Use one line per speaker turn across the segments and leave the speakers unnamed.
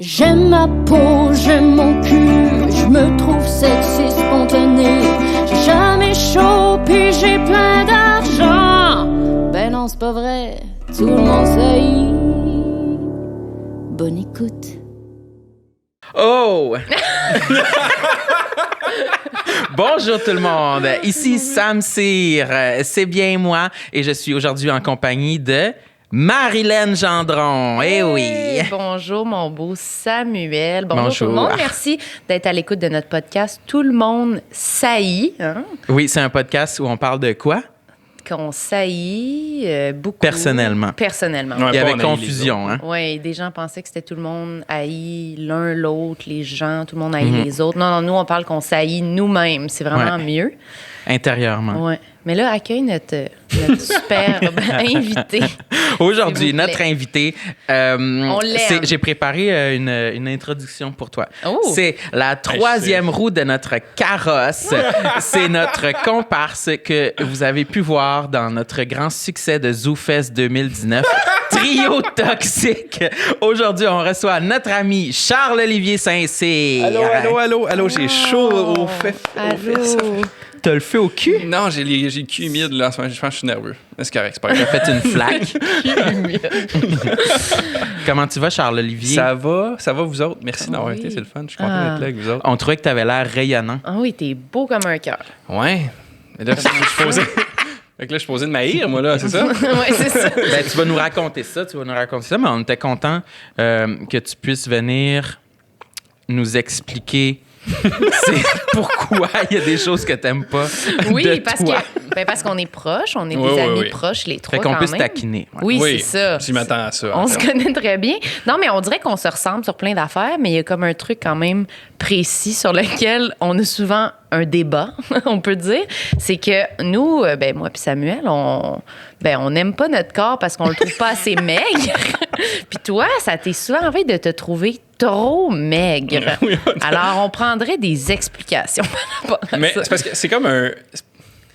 J'aime ma peau, j'aime mon cul, je me trouve sexy spontané. J'ai jamais chaud, puis j'ai plein d'argent. Ben non, c'est pas vrai, tout le monde sait. Bonne écoute.
Oh! Bonjour tout le monde, ici Sam Cyr, c'est bien moi et je suis aujourd'hui en compagnie de Marilyn Gendron. Eh oui!
Bonjour mon beau Samuel. Bonjour tout le
Bonjour.
monde. Merci d'être à l'écoute de notre podcast. Tout le monde saillit. Hein?
Oui, c'est un podcast où on parle de quoi?
Qu'on saillit beaucoup.
Personnellement.
Personnellement.
Il y avait
pas,
confusion, hein?
Oui, des gens pensaient que c'était tout le monde haït l'un l'autre, les gens, tout le monde haït les autres. Non, non, nous, on parle qu'on saillit nous-mêmes. C'est vraiment mieux.
Intérieurement.
Ouais. Mais là, accueille notre superbe invité.
Aujourd'hui,
S'il vous plaît.
notre invité,
On l'aime.
j'ai préparé une introduction pour toi.
Oh.
C'est la troisième roue de notre carrosse. C'est notre comparse que vous avez pu voir dans notre grand succès de ZooFest 2019. Trio toxique. Aujourd'hui, on reçoit notre ami Charles-Olivier Saint-Cyr.
Allô, j'ai chaud au fait.
Allô.
T'as le feu au cul?
Non, j'ai le cul humide, là, en ce moment, je pense que je suis nerveux. Mais c'est correct, c'est pas grave.
T'as fait une flaque. Comment tu vas, Charles-Olivier?
Ça va vous autres? Merci d'avoir
Oui.
été, c'est le fun. Je suis content d'être là avec vous autres.
On trouvait que t'avais l'air rayonnant.
Ah oui, t'es beau comme un cœur.
Ouais. Mais là, je suis posé. Fait que là, je suis posé de m'haïr, moi, là, c'est ça?
Oui, c'est ça.
Ben, tu vas nous raconter ça, mais on était content que tu puisses venir nous expliquer c'est pourquoi il y a des choses que t'aimes pas
Oui,
de
parce
toi.
parce qu'on est proches, on est
Oui,
des
oui,
amis
oui.
proches, les trois
Fait qu'on
quand
peut se
même.
taquiner. Ouais.
Oui, c'est ça.
Je m'attends à ça.
On
en
se
fait.
connaît très bien. Non, mais on dirait qu'on se ressemble sur plein d'affaires, mais il y a comme un truc quand même précis sur lequel on a souvent un débat, on peut dire. C'est que nous, ben moi puis Samuel, on n'aime pas notre corps parce qu'on le trouve pas assez maigre. Puis toi, ça t'est souvent envie de te trouver trop maigre.
Oui,
Alors, on prendrait des explications par rapport à
Mais
ça.
c'est parce que c'est comme un.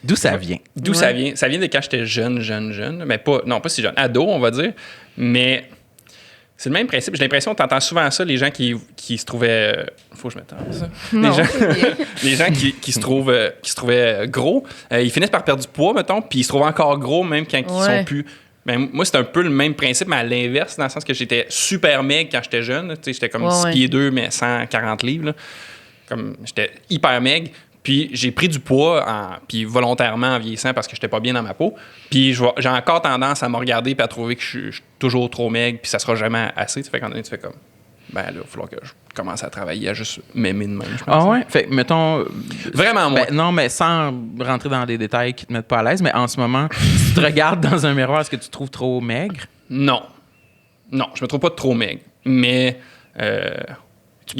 D'où ça vient?
D'où ça vient? Ça vient de quand j'étais jeune. Mais pas si jeune. Ado, on va dire. Mais c'est le même principe. J'ai l'impression que tu entends souvent ça, les gens qui se trouvaient. Faut que je m'attende ça.
Non,
Les gens qui se trouvaient gros, ils finissent par perdre du poids, mettons, puis ils se trouvent encore gros même quand ils sont plus. Ben, moi, c'est un peu le même principe, mais à l'inverse, dans le sens que j'étais super maigre quand j'étais jeune. Tu sais, j'étais comme 6 pieds 2, mais 140 livres. Là. Comme, j'étais hyper maigre. Puis j'ai pris du poids, puis volontairement en vieillissant parce que j'étais pas bien dans ma peau. Puis j'ai encore tendance à me regarder et à trouver que je suis toujours trop maigre, puis ça sera jamais assez. Tu fais quand tu fais comme, ben là, il va falloir que je commence à travailler, à juste m'aimer de même, je pense.
Ah ouais? Fait que, mettons...
Vraiment, moi.
Ben, non, mais sans rentrer dans des détails qui te mettent pas à l'aise, mais en ce moment, si tu te regardes dans un miroir, est-ce que tu te trouves trop maigre?
Non, je me trouve pas trop maigre. Mais il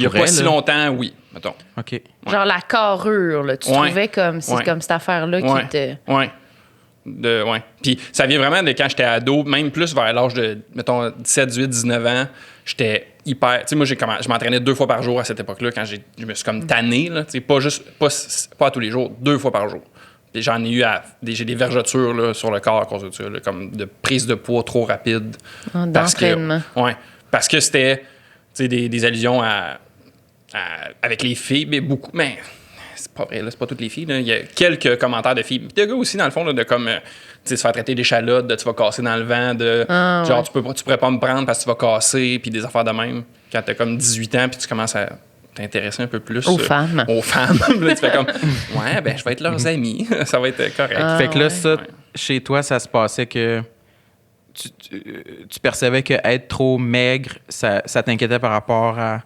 y a
pourrais,
pas si
là.
longtemps, oui, mettons.
OK.
Genre la carrure, là, tu trouvais comme, c'est
Ouais.
comme cette affaire-là
Ouais.
qui te...
Ouais. Ouais. Puis ça vient vraiment de quand j'étais ado, même plus vers l'âge de, mettons, 17, 18, 19 ans, j'étais hyper... Tu sais, moi, je m'entraînais 2 fois par jour à cette époque-là, quand je me suis comme tanné, là, tu sais, pas à tous les jours, 2 fois par jour. Puis j'en ai eu j'ai des vergetures là, sur le corps à cause de ça, là, comme de prise de poids trop rapide.
D'entraînement.
Parce que c'était, tu sais, des allusions avec les filles, mais beaucoup... Mais c'est pas vrai, là, c'est pas toutes les filles. Là. Il y a quelques commentaires de filles. Puis de gars aussi, dans le fond, là, de comme, tu sais, se faire traiter d'échalote, de tu vas casser dans le vent, de genre, tu pourrais pas me prendre parce que tu vas casser, puis des affaires de même. Quand t'as comme 18 ans, puis tu commences à t'intéresser un peu plus
Aux femmes.
Aux femmes. Là, tu fais comme, ouais, ben, je vais être leurs amis. Ça va être correct.
Fait que là,
ouais.
ça, chez toi, ça se passait que tu percevais que être trop maigre, ça t'inquiétait par rapport à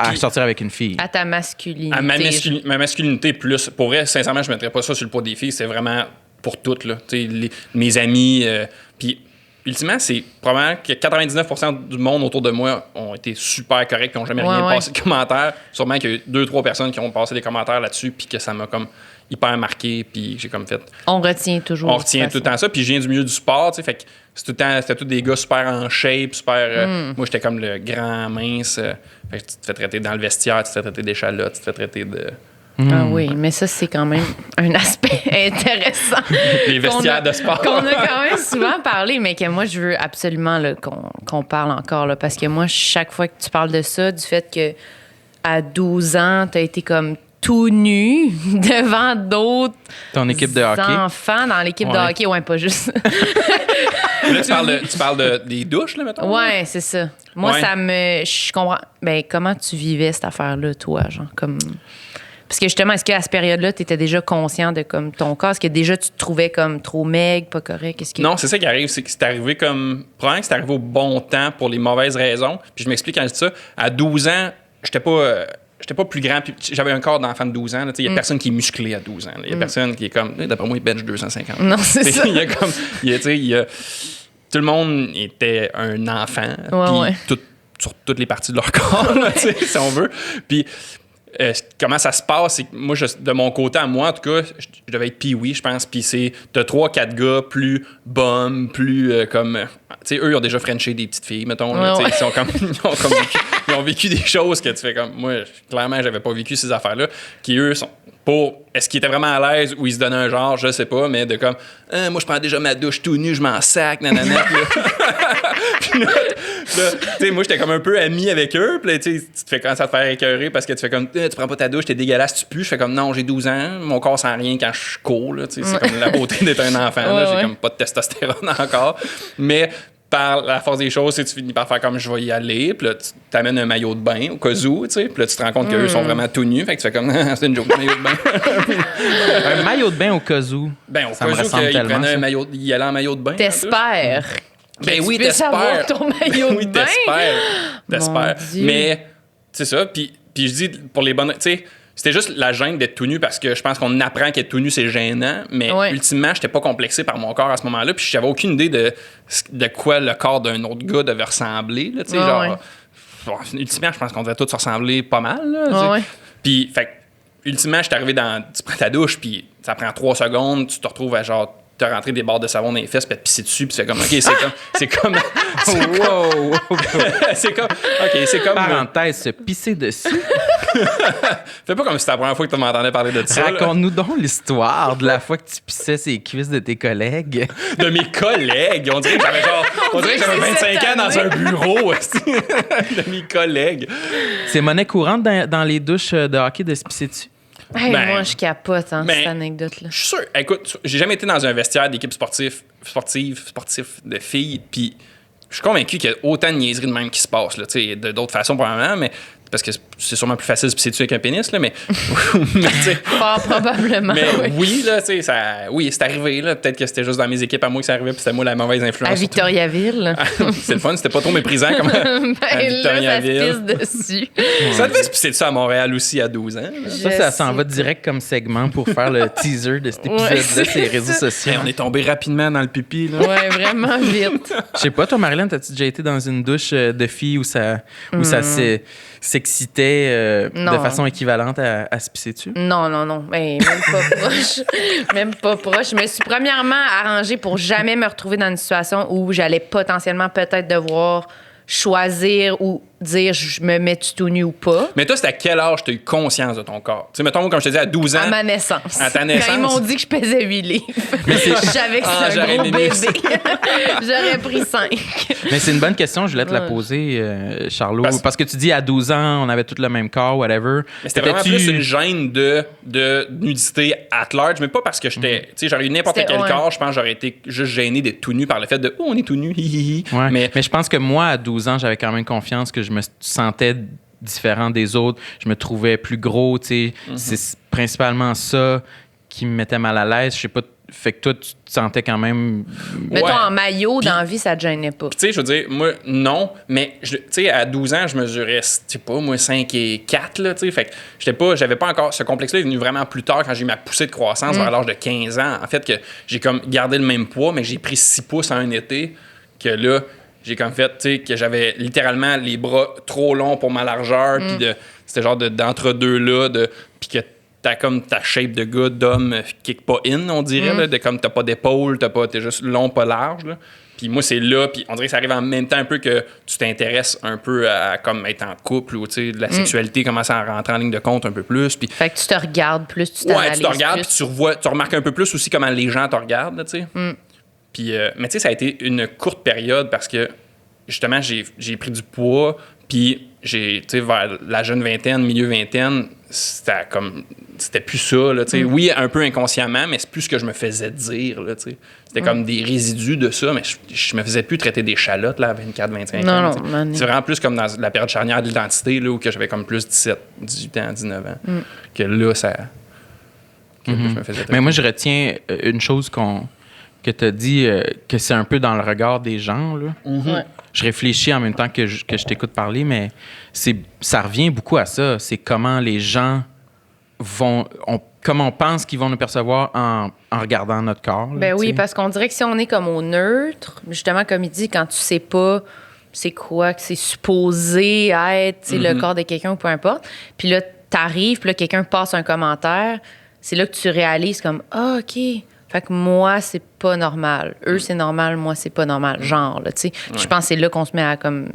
Puis-
sortir avec une fille.
À ta masculinité.
À ma masculinité plus. Pour vrai, sincèrement, je ne mettrais pas ça sur le poids des filles. C'est vraiment pour toutes. Là. Mes amis. Puis, ultimement, c'est probablement que 99% du monde autour de moi ont été super corrects et n'ont jamais rien passé de commentaires. Sûrement qu'il y a eu 2-3 personnes qui ont passé des commentaires là-dessus puis que ça m'a comme hyper marqué. Puis j'ai comme fait...
On retient toujours.
On retient tout le temps ça. Puis je viens du milieu du sport, tu sais. Fait que c'était tous des gars super en shape, super... moi, j'étais comme le grand mince. Fait que tu te fais traiter dans le vestiaire, tu te fais traiter d'échalote, tu te fais traiter de...
Ah oui, mais ça, c'est quand même un aspect intéressant.
Les vestiaires de sport.
Qu'on a quand même souvent parlé, mais que moi, je veux absolument là, qu'on parle encore. Là, parce que moi, chaque fois que tu parles de ça, du fait que à 12 ans, tu as été comme tout nu devant d'autres
Ton équipe de hockey.
enfants dans l'équipe de hockey. Ouais, pas juste.
Là,
tu parles des douches, là, mettons?
Ouais, c'est ça. Moi,
Ouais.
Je comprends. Ben, comment tu vivais cette affaire-là, toi, genre, comme. Parce que justement, est-ce qu'à cette période-là, tu étais déjà conscient de comme ton corps? Est-ce que déjà tu te trouvais comme trop maigre, pas correct?
Non, c'est ça qui arrive, c'est que c'est arrivé comme. Probablement que c'est arrivé au bon temps pour les mauvaises raisons. Puis je m'explique quand je dis ça. À 12 ans, j'étais pas plus grand. Puis j'avais un corps d'enfant de 12 ans. Il y a personne qui est musclé à 12 ans. Il y a personne qui est comme. D'après moi, il bench 250.
Non, c'est ça.
Il y a comme. Tout le monde était un enfant.
Ouais,
puis sur toutes les parties de leur corps, là, si on veut. Puis. Comment ça se passe, c'est que moi, de mon côté, à moi, en tout cas, je devais être pee-wee, je pense. Puis t'as 3-4 gars plus bums, plus comme. Tu sais, eux, ils ont déjà frenché des petites filles, mettons. Là,
Ouais.
Ils ont vécu des choses que tu fais comme. Moi, clairement, j'avais pas vécu ces affaires-là. Qui, eux, sont. Est-ce qu'ils étaient vraiment à l'aise ou ils se donnaient un genre, je sais pas, mais de comme. Moi, je prends déjà ma douche tout nu, je m'en sac, nanana. Puis là, tu sais, moi, j'étais comme un peu ami avec eux. Puis là, tu te fais commencer à te faire écœurer parce que tu fais comme, tu prends pas ta douche, t'es dégueulasse, tu pues. Je fais comme, non, j'ai 12 ans, mon corps sent rien quand je cours. Là, tu sais, c'est comme la beauté d'être un enfant. Là, j'ai comme pas de testostérone encore. Mais par la force des choses, tu finis par faire comme je vais y aller. Puis là, tu t'amènes un maillot de bain au cas où. Tu sais, puis là, tu te rends compte qu'eux sont vraiment tout nus. Fait que tu fais comme, c'est une joke, maillot de bain.
Un maillot de bain au cas où.
Ben, au
Ça
cas
me
où
ressemble
qu'ils
tellement,
prenaient
ça.
un maillot, ils allaient en maillot de bain.
T'espères.
Ben oui,
tu peux savoir
t'espères.
ton maillot de
Oui,
bain.
t'espères.
Dieu.
Mais, c'est ça. Puis je dis, pour les bonnes. Tu sais, c'était juste la gêne d'être tout nu parce que je pense qu'on apprend qu'être tout nu, c'est gênant. Mais ultimement, j'étais pas complexé par mon corps à ce moment-là. Puis j'avais aucune idée de quoi le corps d'un autre gars devait ressembler. Là, tu sais, ultimement, je pense qu'on devait tous se ressembler pas mal. Là, Puis, fait ultimement, je suis arrivé tu prends ta douche, puis ça prend 3 secondes, tu te retrouves à genre. T'as rentré des barres de savon dans les fesses, puis te pisser dessus, puis tu fais comme, OK, c'est comme. C'est comme.
Parenthèse, se pisser dessus.
Fais pas comme si c'était la première fois que tu m'entendais parler de ça.
Raconte-nous donc l'histoire de la fois que tu pissais ses cuisses de tes collègues.
De mes collègues. On dirait que j'avais 25 ans dans un bureau. De mes collègues.
C'est monnaie courante dans les douches de hockey de se pisser dessus.
Hey,
Ben,
moi, je capote cette anecdote-là.
Je suis sûr. Écoute, j'ai jamais été dans un vestiaire d'équipe sportif de filles, puis je suis convaincu qu'il y a autant de niaiseries de même qui se passent. Là, de d'autres façons, probablement, mais parce que c'est sûrement plus facile de se pisser dessus avec un pénis, là, mais
Fort probablement.
Mais oui, là, tu sais, c'est arrivé. Là. Peut-être que c'était juste dans mes équipes à moi que ça arrivait, puis c'était moi la mauvaise influence.
À Victoriaville.
C'est le fun, c'était pas trop méprisant comme à
Là, ça se
Victoriaville.
pisse dessus.
Ça devait se pisser dessus à Montréal aussi à 12 ans.
Ça s'en va direct comme segment pour faire le teaser de cet épisode-là, sur les réseaux sociaux.
Hey, on est tombé rapidement dans le pipi. Là.
Ouais, vraiment vite.
Je sais pas, toi, Marilyn, t'as-tu déjà été dans une douche de filles où ça s'excitait de
Non.
façon équivalente à se pisser dessus?
Non. Ben, même pas proche. Même pas proche. Je me suis premièrement arrangée pour jamais me retrouver dans une situation où j'allais potentiellement peut-être devoir choisir ou dire je me mets tout nu ou pas.
Mais toi, c'est à quel âge tu as eu conscience de ton corps? Tu sais, mettons, comme je te dis, à 12 ans.
À ma naissance.
À ta naissance.
Quand ils m'ont dit que je pesais 8 livres. Je savais que c'était un
j'aurais
gros
aimé
bébé.
ça.
J'aurais pris 5.
Mais c'est une bonne question, je voulais te la poser, Charlot. Parce que tu dis à 12 ans, on avait tous le même corps, whatever.
Mais c'était vraiment plus une gêne de nudité at large, mais pas parce que j'étais. Tu sais, j'aurais eu n'importe
C'était-
quel
ouais.
corps, je pense que j'aurais été juste gêné d'être tout nu par le fait de on est tout nu, hi hi hi.
Ouais.
Mais
Mais je pense que moi, à 12 ans, j'avais quand même confiance que je me sentais différent des autres. Je me trouvais plus gros, tu sais. C'est principalement ça qui me mettait mal à l'aise. Je sais pas. Fait que toi, tu te sentais quand même.
Mettons,
Ouais.
en maillot,
Puis-
dans la vie, ça te gênait pas.
tu sais, je veux dire, moi, non, mais, tu sais, à 12 ans, je mesurais, je sais pas, moi, 5 et 4, là, tu sais, fait que j'avais pas encore, ce complexe-là est venu vraiment plus tard, quand j'ai eu ma poussée de croissance vers l'âge de 15 ans, en fait, que j'ai comme gardé le même poids, mais que j'ai pris 6 pouces en un été, que là, j'ai comme fait, tu sais, que j'avais littéralement les bras trop longs pour ma largeur, puis c'était genre d'entre-deux-là, puis que t'as comme ta shape de gars, d'homme, kick pas in, on dirait, là, de comme t'as pas d'épaule, t'es juste long, pas large, là. Puis moi, c'est là, puis on dirait que ça arrive en même temps un peu que tu t'intéresses un peu à comme être en couple ou, tu sais, la sexualité commence à rentrer en ligne de compte un peu plus. Puis...
Fait que tu te regardes plus, tu t'analyses
tu te regardes,
plus.
puis tu remarques un peu plus aussi comment les gens te regardent, tu sais. Puis, mais tu sais, ça a été une courte période parce que, justement, j'ai pris du poids, puis tu sais, vers la jeune vingtaine, milieu vingtaine, c'était plus ça, là, tu sais. Oui, un peu inconsciemment, mais c'est plus ce que je me faisais dire, là, tu sais. C'était comme des résidus de ça, mais je me faisais plus traiter d'échalote, là, à 24, 25 ans.
Non,
c'est vraiment plus comme dans la période charnière de l'identité, là, où que j'avais comme plus 17, 18 ans, 19 ans. Que là, ça... Que là, je me faisais traiter.
Mais moi, je retiens une chose que tu as dit, que c'est un peu dans le regard des gens, là.
Ouais.
Je réfléchis en même temps que je t'écoute parler, mais ça revient beaucoup à ça. C'est comment les gens comment on pense qu'ils vont nous percevoir en regardant notre corps. Là,
Ben oui,
t'sais.
parce qu'on dirait que si on est comme au neutre, justement, comme il dit, quand tu sais pas c'est quoi que c'est supposé être, tu sais, le corps de quelqu'un ou peu importe, puis là, t'arrives, puis là, quelqu'un passe un commentaire, c'est là que tu réalises comme, ah, OK, fait que moi, c'est pas normal. Eux, c'est normal, moi, c'est pas normal. Genre, là, tu sais. Je pense que c'est là qu'on se met à, comme,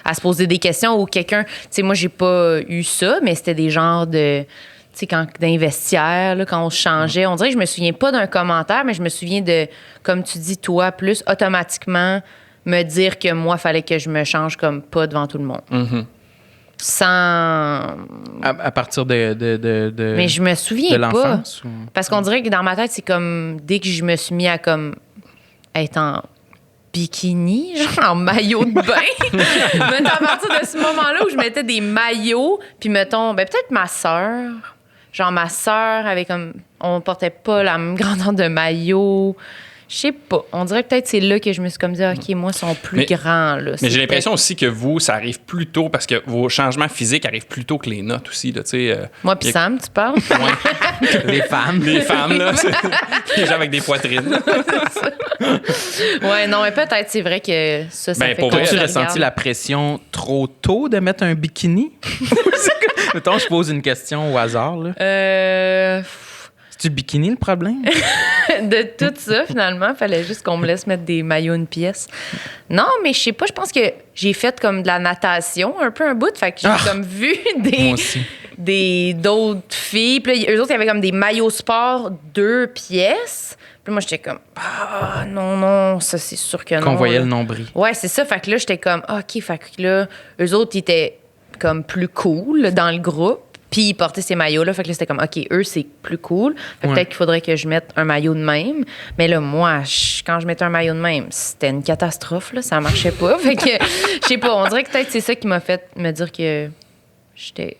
à se poser des questions ou quelqu'un... Tu sais, moi, j'ai pas eu ça, mais c'était des genres de... Tu sais, dans les vestiaires, là, quand on se changeait, on dirait que je me souviens pas d'un commentaire, mais je me souviens de, comme tu dis, toi, plus automatiquement me dire que moi, fallait que je me change comme pas devant tout le monde. Sans...
À partir de
Mais je me souviens
de
pas.
l'enfance? Ou...
Parce qu'on dirait que dans ma tête, c'est comme dès que je me suis mis à comme être en bikini, genre en maillot de bain. Mettons, à partir de ce moment-là où je mettais des maillots, puis mettons, ben peut-être ma sœur. Genre ma sœur avait comme... On portait pas la même grandeur de maillot. Je sais pas. On dirait peut-être que c'est là que je me suis comme dit, OK, moi, ils sont plus grands. Là.
Mais j'ai l'impression aussi que vous, ça arrive plus tôt parce que vos changements physiques arrivent plus tôt que les notes aussi. Là,
moi puis Sam, tu parles?
Les femmes.
Les femmes, là. Les gens avec des poitrines.
Ouais, non, mais peut-être, c'est vrai que ça
Ben,
fait
pour
qu'on
vrai,
se
As-tu ressenti
regarde.
la pression trop tôt de mettre un bikini? Mettons, je pose une question au hasard. Là. C'est-tu le bikini le problème?
De tout ça, finalement, fallait juste qu'on me laisse mettre des maillots une pièce. Non, mais je sais pas, je pense que j'ai fait comme de la natation, un peu un bout. Fait que j'ai comme vu
Moi aussi.
d'autres filles. Puis là, eux autres, il y avait comme des maillots sport 2 pièces. Puis moi, j'étais comme, ah, non, ça, c'est sûr que non.
Qu'on voyait
là.
le nombril.
Ouais, c'est ça. Fait que là, j'étais comme, OK, fait que là, eux autres, ils étaient comme plus cool là, dans le groupe. Puis ils portaient ces maillots-là. Fait que là, c'était comme, OK, eux, c'est plus cool. Fait que peut-être qu'il faudrait que je mette un maillot de même. Mais là, moi, quand je mettais un maillot de même, c'était une catastrophe, là. Ça marchait pas. Fait que, je sais pas, on dirait que peut-être c'est ça qui m'a fait me dire que j'étais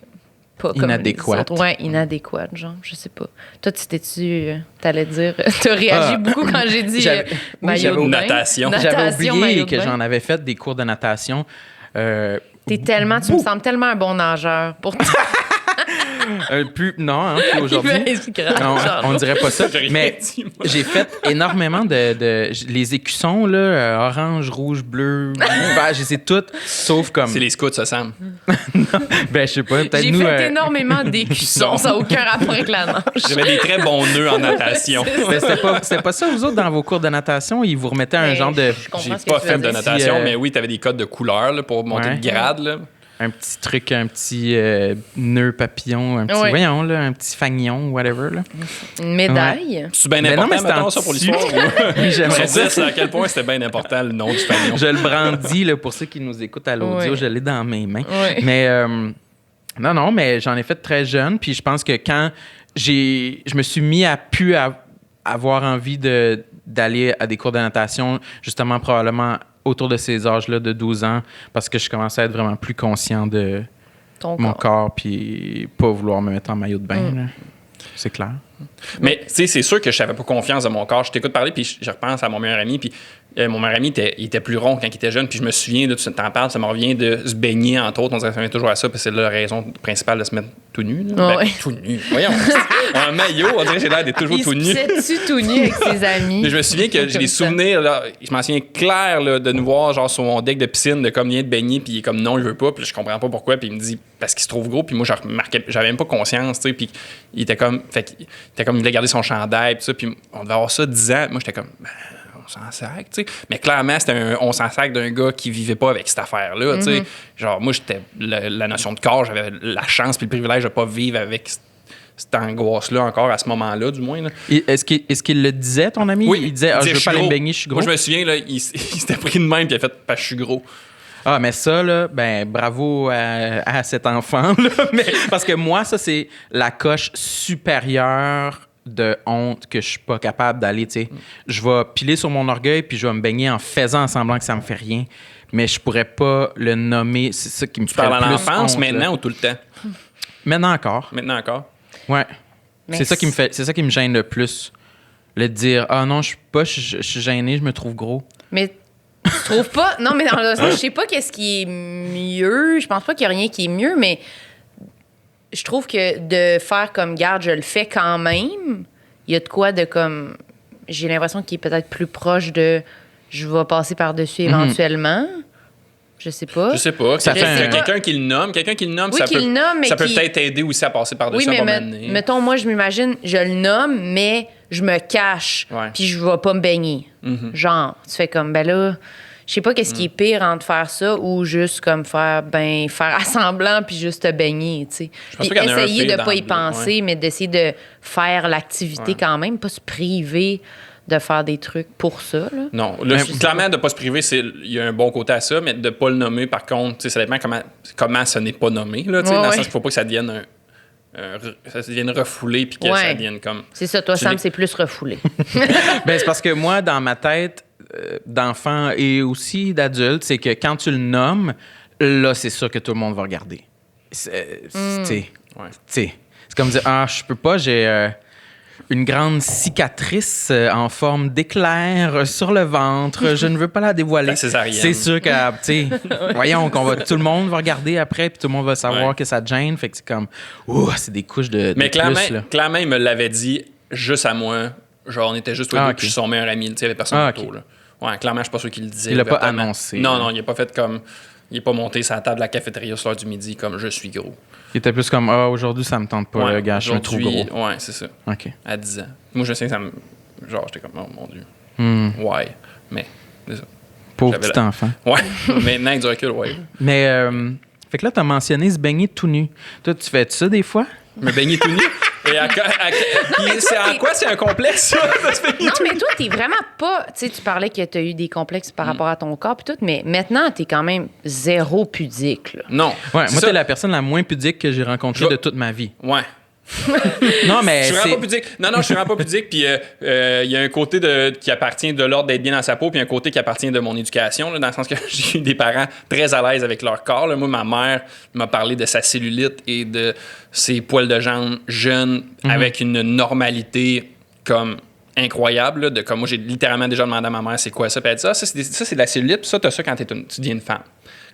pas comme
Inadéquate.
les autres. Ouais, inadéquate, genre, je sais pas. Toi, t'allais dire, t'as réagi beaucoup quand j'ai dit
j'avais-
maillot
j'avais
de bain.
natation.
J'avais oublié
maillot de
que
bain.
j'en avais fait des cours de natation.
Tu me sembles tellement un bon nageur pour
Non, hein, plus aujourd'hui. Non, on dirait pas ça.
J'ai rien
Mais
dit, moi.
j'ai fait énormément les écussons, là, orange, rouge, bleu, vert, je les ai toutes, sauf comme...
C'est les scouts, ça, Sam.
Ben, je sais pas, peut-être
J'ai
nous...
fait énormément d'écussons, ça n'a aucun rapport avec la nage.
J'avais des très bons nœuds en natation.
Ben, c'était pas ça, vous autres, dans vos cours de natation, ils vous remettaient un
Mais
genre de...
je comprends
J'ai
ce que
pas
tu
fait
veux
de
dire.
natation,
Si,
mais oui, t'avais des codes de couleurs là, pour monter
Ouais.
de grade. Là.
Un petit truc, un petit nœud papillon, un petit...
Ouais.
Voyons, là, un petit fagnon, whatever, là.
Une médaille.
C'est bien
Ben non,
important,
mais c'était
mettons,
en
ça, pour
tissu.
l'histoire?
Oui, j'aimerais
Sur
ça.
10, à quel point c'était bien important, le nom du fagnon.
Je le brandis, là, pour ceux qui nous écoutent à l'audio,
Ouais.
je l'ai dans mes mains.
Ouais.
Mais non, mais j'en ai fait très jeune. Puis je pense que quand je me suis mis à avoir envie d'aller à des cours de natation, justement, probablement autour de ces âges-là, de 12 ans, parce que je commençais à être vraiment plus conscient de
Ton
mon
corps.
corps, puis pas vouloir me mettre en maillot de bain. là. C'est clair.
Mais tu sais, c'est sûr que je n'avais pas confiance de mon corps. Je t'écoute parler, puis je repense à mon meilleur ami. Puis mon meilleur ami, il était plus rond quand il était jeune. Puis je me souviens, là, tu t'en parles, ça me revient de se baigner, entre autres. On dirait que ça revient toujours à ça, parce que c'est la raison principale de se mettre tout nu. Là.
Ah ouais.
Tout nu. Voyons. En maillot, on dirait que j'ai l'air d'être toujours
Il
tout
se
nu.
pissait-tu tout nu avec ses amis?
Mais je me souviens que j'ai
Comme
des
ça.
souvenirs, là, je m'en souviens clair là, de nous voir genre sur mon deck de piscine, de comme vient de baigner, puis il est comme non, il veut pas, puis je comprends pas pourquoi, puis il me dit parce qu'il se trouve gros, puis moi je remarquais, j'avais même pas conscience, tu sais, puis il était comme, il voulait garder son chandail, puis ça, puis on devait avoir ça 10 ans, moi j'étais comme, ben, s'en sac, tu sais. Mais clairement, c'était on s'en sac d'un gars qui vivait pas avec cette affaire-là, tu sais. Genre, moi, j'étais la notion de corps, j'avais la chance puis le privilège de pas vivre avec cette angoisse-là encore à ce moment-là, du moins. Là.
Est-ce qu'il le disait, ton ami?
Oui,
Il disait, je veux pas aller me baigner, je suis gros.
Moi, je me souviens, là, il s'était pris de même puis il a fait, parce que je suis gros.
Ah, mais ça, là, ben, bravo à cet enfant, là. Mais, parce que moi, ça, c'est la coche supérieure de honte que je suis pas capable d'aller, tu sais. Je vais piler sur mon orgueil puis je vais me baigner en faisant semblant que ça me fait rien. Mais je pourrais pas le nommer. C'est ça qui me fait le plus honte.
Tu parles à l'enfance maintenant ou tout le temps?
Maintenant encore.
Maintenant encore?
Ouais.
Mais
C'est ça qui me gêne le plus. Le dire, ah non, je suis gêné, je me trouve gros.
Mais tu trouves pas... Non, mais dans le sens, je sais pas qu'est-ce qui est mieux. Je pense pas qu'il y a rien qui est mieux, mais je trouve que de faire comme garde, je le fais quand même. Il y a de quoi de comme... J'ai l'impression qu'il est peut-être plus proche de... Je vais passer par-dessus éventuellement. Je sais pas.
Je sais pas.
Ça fait
Quelqu'un qui le nomme,
Oui,
ça
qui le nomme, mais
ça peut
qui-
peut-être aider aussi à passer par-dessus
Oui,
à un
mais
moment donné.
mettons, moi, je m'imagine, je le nomme, mais je me cache,
Ouais.
puis je vais pas me baigner. Genre, tu fais comme, ben là, je sais pas qu'est-ce qui est pire entre faire ça ou juste comme faire à semblant puis juste te baigner, tu sais.
pense
Puis
pas qu'il y en a un
essayer
pire
de pas y
d'emblée,
penser, mais d'essayer de faire l'activité quand même, pas se priver de faire des trucs pour ça, là.
Non, là, clairement, de ne pas se priver, il y a un bon côté à ça, mais de ne pas le nommer, par contre, tu sais, ça dépend comment ça n'est pas nommé, là, tu sais, dans le sens qu'il ne faut pas que ça devienne ça devienne refoulé puis que ça devienne comme...
C'est ça, toi, Sam, c'est plus refoulé.
Ben, c'est parce que moi, dans ma tête d'enfant et aussi d'adulte, c'est que quand tu le nommes, là, c'est sûr que tout le monde va regarder. C'est comme dire, ah, je peux pas, j'ai une grande cicatrice en forme d'éclair sur le ventre, je ne veux pas la dévoiler.
La césarienne.
C'est sûr que, tu sais, voyons, tout le monde va regarder après, puis tout le monde va savoir que ça te gêne, fait que c'est comme, c'est des couches de
Mais clairement,
plus, là.
clairement, il me l'avait dit juste à moi. Genre, on était juste tous les deux, puis je suis son meilleur ami, tu sais, il y avait personne autour, là. Ouais, clairement, je suis pas sûr qu'il le disait.
Il l'a pas
ouvertement.
annoncé.
Non, il a pas fait comme... Il est pas monté sur la table de la cafétéria sur l'heure du midi comme « je suis gros ».
Il était plus comme, aujourd'hui, ça me tente pas,
Ouais,
le gars, je me trouve gros.
Ouais, c'est ça.
OK.
À 10 ans. Moi, je sais que ça me... Genre, j'étais comme « oh mon Dieu ouais, mais... » c'est ça.
Pauvre
J'avais
petit enfant.
Ouais, maintenant, avec du recul, ouais.
Mais, fait que là, t'as mentionné se baigner tout nu. Toi, tu fais ça des fois?
Me baigner tout nu. Et puis c'est en quoi? C'est un complexe, ça? de se baigner
Non,
tout
mais
nu?
toi, t'es vraiment pas... Tu sais, tu parlais que t'as eu des complexes par rapport à ton corps puis tout, mais maintenant, t'es quand même zéro pudique, là.
Non.
Ouais,
C'est
moi,
ça.
t'es la personne la moins pudique que j'ai rencontrée
Je-
de toute ma vie.
Ouais.
Non, mais
Je suis vraiment
c'est...
pas pudique. Non, je suis vraiment pas pudique. Puis il y a un côté qui appartient de l'ordre d'être bien dans sa peau, puis un côté qui appartient de mon éducation, là, dans le sens que j'ai eu des parents très à l'aise avec leur corps. Là. Moi, ma mère m'a parlé de sa cellulite et de ses poils de jambes jeunes avec une normalité comme incroyable. Là, de comme moi, j'ai littéralement déjà demandé à ma mère c'est quoi ça. Puis elle a dit ça, c'est de la cellulite, puis ça, t'as ça quand tu deviens une femme.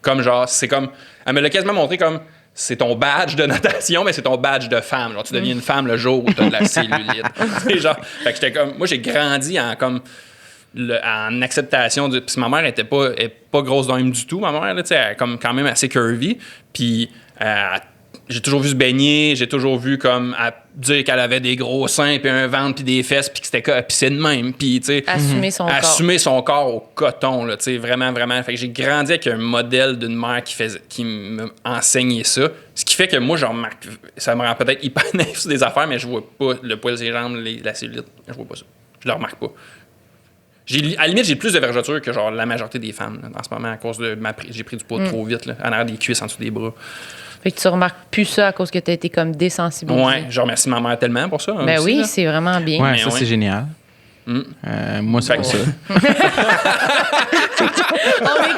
Comme genre, c'est comme. Elle me l'a quasiment montré comme. C'est ton badge de natation, mais c'est ton badge de femme. Genre, tu deviens une femme le jour où tu as de la cellulite. Tu sais, genre, fait que j'étais comme, moi, j'ai grandi en acceptation. Puis ma mère était pas grosse dans du tout, ma mère. Là, tu sais, elle est comme quand même assez curvy. Puis j'ai toujours vu se baigner, j'ai toujours vu comme dire qu'elle avait des gros seins, puis un ventre, puis des fesses, puis que c'était puis c'est de même. Puis, tu sais,
Assumer son corps.
assumer son corps au coton, là, tu sais, vraiment, vraiment. Fait que j'ai grandi avec un modèle d'une mère qui me enseignait ça. Ce qui fait que moi, je remarque, ça me rend peut-être hyper naïf sur des affaires, mais je vois pas le poil des jambes, la cellulite. Je vois pas ça. Je le remarque pas. À la limite, j'ai plus de vergeture que genre la majorité des femmes là, en ce moment à cause de j'ai pris du poids trop vite, là, en arrière des cuisses, en dessous des bras.
Fait que tu remarques plus ça à cause que t'as été comme désensibilisé.
Ouais, je remercie ma mère tellement pour ça.
Ben
aussi,
oui,
là.
c'est vraiment bien.
Ouais,
Mais
ça,
ouais.
c'est génial. Moi, c'est
Fait
pas
que-
ça.
On est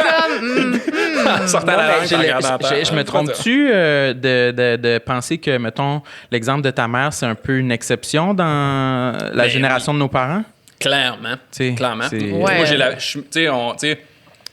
comme...
Sortant la langue, en regardant terre.
Je me trompe-tu de penser que, mettons, l'exemple de ta mère, c'est un peu une exception dans la génération de nos parents?
Clairement.
T'sais,
Clairement.
c'est-
Ouais.
Moi, j'ai la. Tu sais,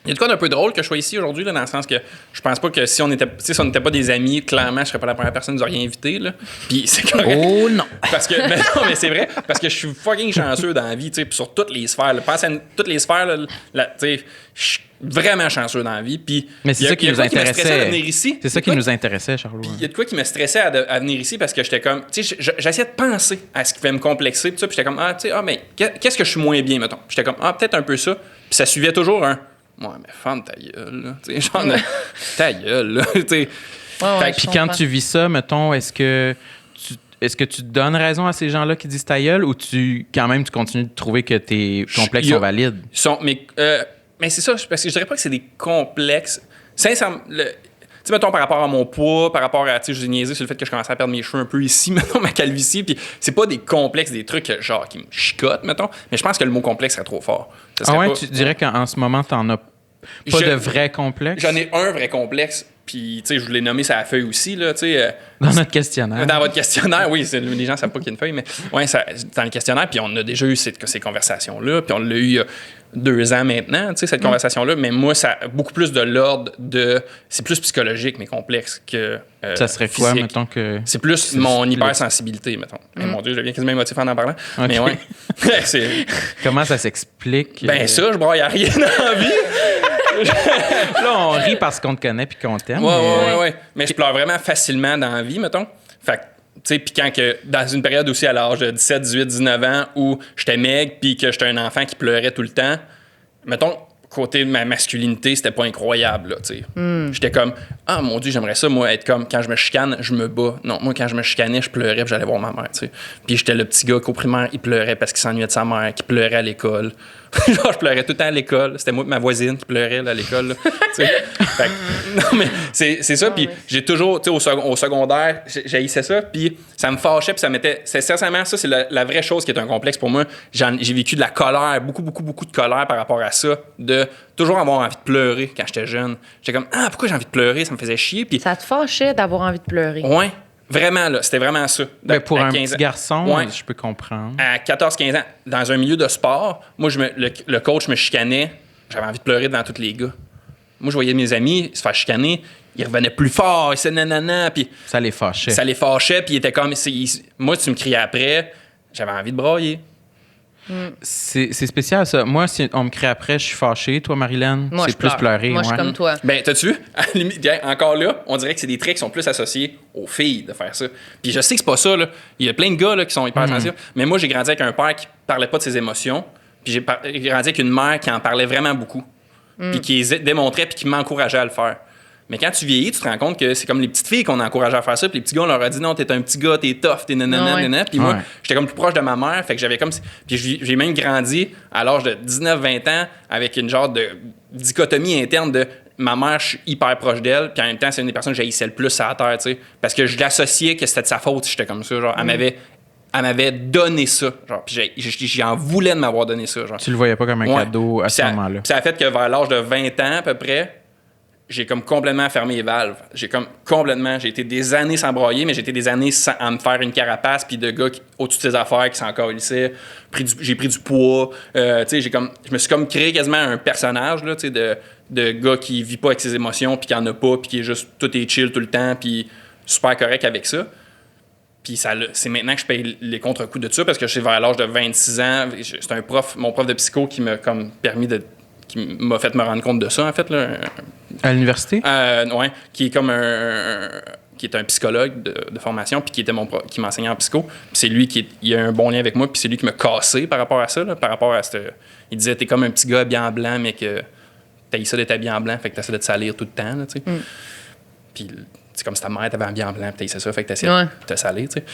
Il y a de quoi d'un peu drôle que je sois ici aujourd'hui, là, dans le sens que je pense pas que si on n'était pas des amis, clairement, je serais pas la première personne à nous auriez invité. Là. Puis c'est correct.
Oh non!
Parce que, non, mais c'est vrai, parce que je suis fucking chanceux dans la vie, tu sais, sur toutes les sphères. Là. Pense à toutes les sphères, là, tu sais, je suis vraiment chanceux dans la vie. Puis,
Mais c'est ça qui nous intéressait.
À venir ici.
C'est ça qui nous intéressait, Charlot.
Il y a de quoi qui me stressait à venir ici parce que j'étais comme, tu sais, j'essayais de penser à ce qui pouvait me complexer, puis j'étais comme, mais qu'est-ce que je suis moins bien, mettons. Puis j'étais comme, peut-être un peu ça. Puis ça suivait toujours un. Ouais, mais ferme ta gueule, là. Tu sais, genre, ta gueule, là. Tu sais.
Puis quand tu vis ça, mettons, est-ce que tu donnes raison à ces gens-là qui disent ta gueule ou quand même, tu continues de trouver que tes complexes sont valides?
Mais c'est ça, parce que je dirais pas que c'est des complexes. Sincèrement, tu sais, mettons, par rapport à mon poids, par rapport à, tu sais, je vous ai niaisé sur le fait que je commençais à perdre mes cheveux un peu ici, mettons, ma calvitie, puis c'est pas des complexes, des trucs, genre, qui me chicotent, mettons, mais je pense que le mot complexe serait trop fort.
Tu dirais qu'en ce moment, t'en as pas de vrai complexe?
J'en ai un vrai complexe, puis, tu sais, je vous l'ai nommé sur la feuille aussi, là, tu sais.
Dans notre questionnaire.
Dans votre questionnaire, oui, les gens savent pas qu'il y a une feuille, mais ouais, dans le questionnaire, puis on a déjà eu ces conversations-là, puis on l'a eu il y a 2 ans maintenant, tu sais, cette conversation-là, mais moi, ça a beaucoup plus de l'ordre de... C'est plus psychologique, mes complexes, que
ça serait quoi,
physique.
mettons que...
C'est plus mon hypersensibilité, mettons. Mon Dieu, je deviens quasiment émotif en parlant. Okay. Mais ouais.
Comment ça s'explique?
Ben ça, je broille à rien dans la vie.
Là, on rit parce qu'on te connaît puis qu'on t'aime.
Ouais. Mais je pleure vraiment facilement dans la vie, mettons. Fait que, tu sais, puis quand que, dans une période aussi à l'âge de 17, 18, 19 ans où j'étais maigre puis que j'étais un enfant qui pleurait tout le temps, mettons, côté de ma masculinité, c'était pas incroyable, là, tu sais. J'étais comme, ah, mon Dieu, j'aimerais ça, moi, être comme, quand je me chicane, je me bats. Non, moi, quand je me chicanais, je pleurais puis j'allais voir ma mère, tu sais. Puis j'étais le petit gars qu'au primaire, il pleurait parce qu'il s'ennuyait de sa mère, qui pleurait à l'école. Genre, je pleurais tout le temps à l'école. C'était moi et ma voisine qui pleurait là, à l'école, là, tu sais. Fait que, non, mais c'est ça. Puis j'ai toujours, tu sais, au secondaire, j'haïssais ça. Puis ça me fâchait. Puis ça m'était... C'est sincèrement, ça, c'est la vraie chose qui est un complexe pour moi. J'ai vécu de la colère, beaucoup de colère par rapport à ça. De toujours avoir envie de pleurer quand j'étais jeune. J'étais comme, pourquoi j'ai envie de pleurer? Ça me faisait chier. Puis
ça te fâchait d'avoir envie de pleurer?
Ouais. Vraiment, là, c'était vraiment ça.
Ben pour un petit garçon, je peux comprendre.
À 14-15 ans, dans un milieu de sport, moi, le coach me chicanait. J'avais envie de pleurer devant tous les gars. Moi, je voyais mes amis se faire chicaner. Ils revenaient plus fort, ils se nanana. Puis
ça les fâchait.
Puis ils étaient comme... Moi, tu me criais après, j'avais envie de brailler.
C'est spécial, ça. Moi, si on me crie après, je suis fâché. Toi, Marilyn,
moi,
c'est plus pleurer.
Moi, je suis comme toi.
Ben, t'as-tu vu? À la limite, bien, encore là, on dirait que c'est des traits qui sont plus associés aux filles de faire ça. Puis je sais que c'est pas ça, là. Il y a plein de gars là, qui sont hyper sensibles. Mais moi, j'ai grandi avec un père qui parlait pas de ses émotions. Puis j'ai grandi avec une mère qui en parlait vraiment beaucoup. Puis qui les démontrait puis qui m'encourageait à le faire. Mais quand tu vieillis, tu te rends compte que c'est comme les petites filles qu'on a encouragé à faire ça, puis les petits gars, on leur a dit non, t'es un petit gars, t'es tough, t'es nanana. Puis moi, j'étais comme plus proche de ma mère, fait que j'avais comme. Puis j'ai même grandi à l'âge de 19-20 ans avec une genre de dichotomie interne de ma mère, je suis hyper proche d'elle, puis en même temps, c'est une des personnes que j'haïssais le plus à la terre, tu sais. Parce que je l'associais que c'était de sa faute si j'étais comme ça. Genre, elle m'avait donné ça. Genre, puis j'en voulais de m'avoir donné ça. Genre.
Tu le voyais pas comme un cadeau à ce moment-là.
Puis ça a fait que vers l'âge de 20 ans à peu près, j'ai comme complètement fermé les valves. J'ai été des années sans broyer, mais j'ai été des années à me faire une carapace, puis de gars au-dessus de ses affaires qui s'en calissaient. J'ai pris du poids. Tu sais, je me suis comme créé quasiment un personnage, là, tu sais, de gars qui vit pas avec ses émotions, puis qui en a pas, puis qui est juste tout est chill tout le temps, puis super correct avec ça. Puis c'est maintenant que je paye les contre-coups de ça, parce que je suis vers l'âge de 26 ans. C'est mon prof de psycho qui m'a comme permis qui m'a fait me rendre compte de ça, en fait. Là.
À l'université?
Oui, qui est comme qui est un psychologue de formation, puis qui m'enseignait en psycho. Puis c'est lui il a un bon lien avec moi, puis c'est lui qui m'a cassé par rapport à ça, là, par rapport à il disait, t'es comme un petit gars habillé en blanc, mais que t'as ça d'être habillé en blanc, fait que t'essaies de te salir tout le temps, là, tu sais. Puis c'est comme si ta mère t'avait habillé en blanc, puis t'as ça, fait que t'essaies de te salir, tu sais.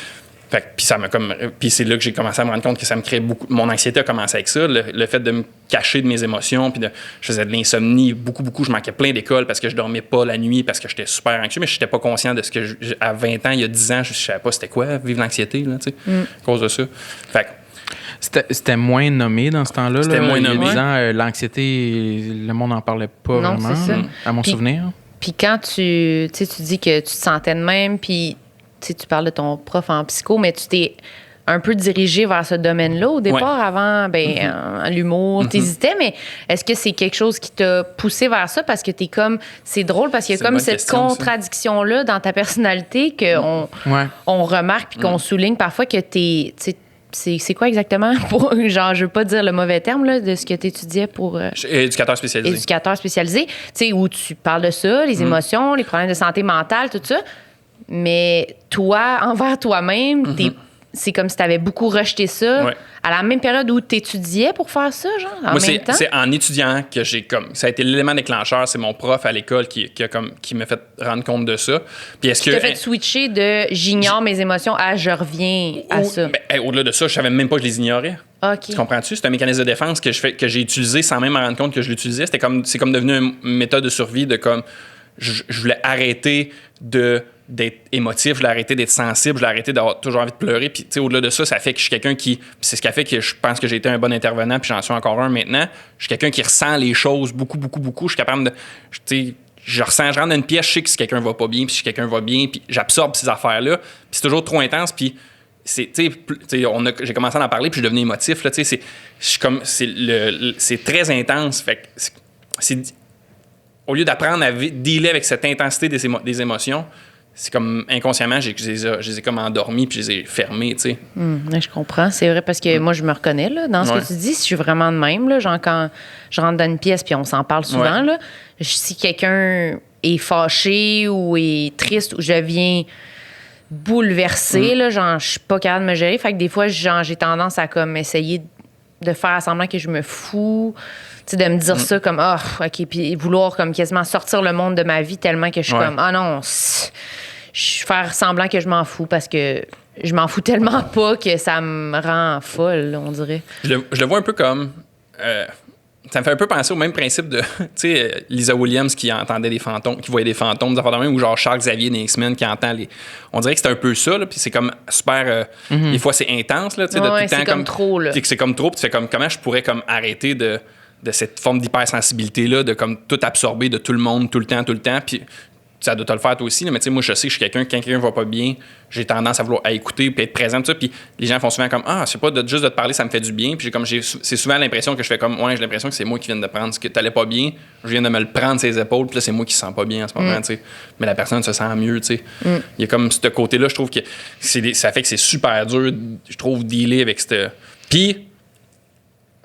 Puis c'est là que j'ai commencé à me rendre compte que ça me créait beaucoup. Mon anxiété a commencé avec ça, le fait de me cacher de mes émotions, puis je faisais de l'insomnie beaucoup. Je manquais plein d'école parce que je dormais pas la nuit, parce que j'étais super anxieux, mais je n'étais pas conscient de ce que à 20 ans, il y a 10 ans, je savais pas c'était quoi vivre l'anxiété, là, tu sais, à cause de ça. Fait que,
c'était moins nommé dans ce temps-là.
C'était moins nommé.
Il y a 10 ans, l'anxiété, le monde n'en parlait pas vraiment,
c'est ça.
À mon souvenir.
Puis quand tu dis que tu te sentais de même, puis tu parles de ton prof en psycho, mais tu t'es un peu dirigé vers ce domaine-là au départ, avant l'humour, t'hésitais, mais est-ce que c'est quelque chose qui t'a poussé vers ça parce que t'es comme, c'est drôle parce qu'il y a comme cette contradiction-là dans ta personnalité qu'on on remarque puis qu'on souligne parfois que c'est quoi exactement pour, genre, je veux pas dire le mauvais terme là, de ce que tu étudiais pour
éducateur spécialisé.
Éducateur spécialisé, tu sais, où tu parles de ça, les émotions, les problèmes de santé mentale, tout ça. Mais toi, envers toi-même, c'est comme si tu avais beaucoup rejeté ça à la même période où tu étudiais pour faire ça, genre, en même temps?
C'est en étudiant que j'ai comme... Ça a été l'élément déclencheur. C'est mon prof à l'école qui m'a fait rendre compte de ça. Puis est-ce que...
Tu t'as fait switcher de « j'ignore mes émotions » à « je reviens à ça ».
Au-delà de ça, je savais même pas que je les ignorais.
Okay.
Tu comprends-tu? C'est un mécanisme de défense que j'ai utilisé sans même me rendre compte que je l'utilisais. C'est comme devenu une méthode de survie de comme... Je voulais arrêter d'être émotif, je voulais arrêter d'être sensible, je voulais arrêter d'avoir toujours envie de pleurer. Puis, tu sais, au-delà de ça, ça fait que je suis quelqu'un qui... C'est ce qui a fait que je pense que j'ai été un bon intervenant, puis j'en suis encore un maintenant. Je suis quelqu'un qui ressent les choses beaucoup, beaucoup, beaucoup. Je suis capable de... Tu sais, je rentre dans une pièce, je sais que si quelqu'un va pas bien, puis si quelqu'un va bien, puis j'absorbe ces affaires-là. Puis c'est toujours trop intense, puis... j'ai commencé à en parler, puis je devenais émotif. Là, c'est très intense. Fait que au lieu d'apprendre à dealer avec cette intensité des émotions, c'est comme inconsciemment, je les ai comme endormis puis je les ai fermés, tu sais.
Je comprends. C'est vrai parce que moi, je me reconnais là, dans ce que tu dis. Si je suis vraiment de même, là, genre quand je rentre dans une pièce puis on s'en parle souvent, là, si quelqu'un est fâché ou est triste ou je viens bouleversée, là, genre, je suis pas capable de me gérer. Fait que des fois, genre, j'ai tendance à comme essayer de faire semblant que je me fous. Tu sais, de me dire ça comme, OK, puis vouloir comme quasiment sortir le monde de ma vie tellement que je suis comme, non, je faire semblant que je m'en fous parce que je m'en fous tellement pas que ça me rend folle, on dirait.
Je le vois un peu comme... ça me fait un peu penser au même principe de, tu sais, Lisa Williams qui entendait des fantômes, qui voyait des fantômes, des affaires de même, ou genre Charles Xavier des X-Men qui entend les... On dirait que c'est un peu ça, là, puis c'est comme super... Des fois, c'est intense, là, tu sais, de tout le temps...
c'est comme trop, là.
C'est comme trop, puis tu fais comme, comment je pourrais comme arrêter de cette forme d'hypersensibilité-là, de comme tout absorber de tout le monde, tout le temps, puis ça doit te le faire toi aussi, là, mais tu sais, moi, je sais que je suis quelqu'un, quand quelqu'un va pas bien, j'ai tendance à vouloir écouter puis être présent, tout ça, puis les gens font souvent comme, c'est pas juste de te parler, ça me fait du bien, puis c'est souvent l'impression que je fais comme, j'ai l'impression que c'est moi qui viens de prendre ce que t'allais pas bien, je viens de me le prendre ses épaules, puis là, c'est moi qui se sens pas bien en ce moment, tu sais, mais la personne se sent mieux, tu sais. Il y a comme ce côté-là, je trouve que ça fait que c'est super dur, je trouve, dealer avec cette... Puis,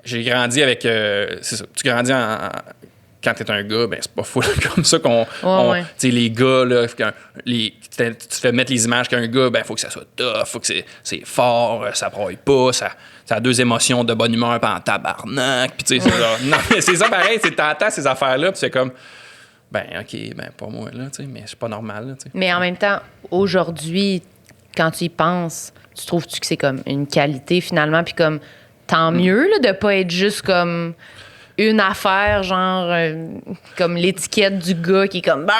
j'ai grandi avec... c'est ça, tu grandis quand t'es un gars, ben c'est pas fou là, comme ça qu'on... Tu sais, les gars, là, tu te fais mettre les images qu'un gars, ben faut que ça soit tough, faut que c'est fort, ça broye pas, ça a deux émotions de bonne humeur pis en tabarnak, pis tu sais, c'est genre... Non, mais c'est ça pareil, t'entends ces affaires-là, pis c'est comme... Ben, OK, ben pas moi, là, tu sais, mais c'est pas normal, là, tu sais.
Mais en même temps, aujourd'hui, quand tu y penses, tu trouves-tu que c'est comme une qualité, finalement, puis comme... Tant mieux là, de pas être juste comme une affaire, genre comme l'étiquette du gars qui est comme... Tu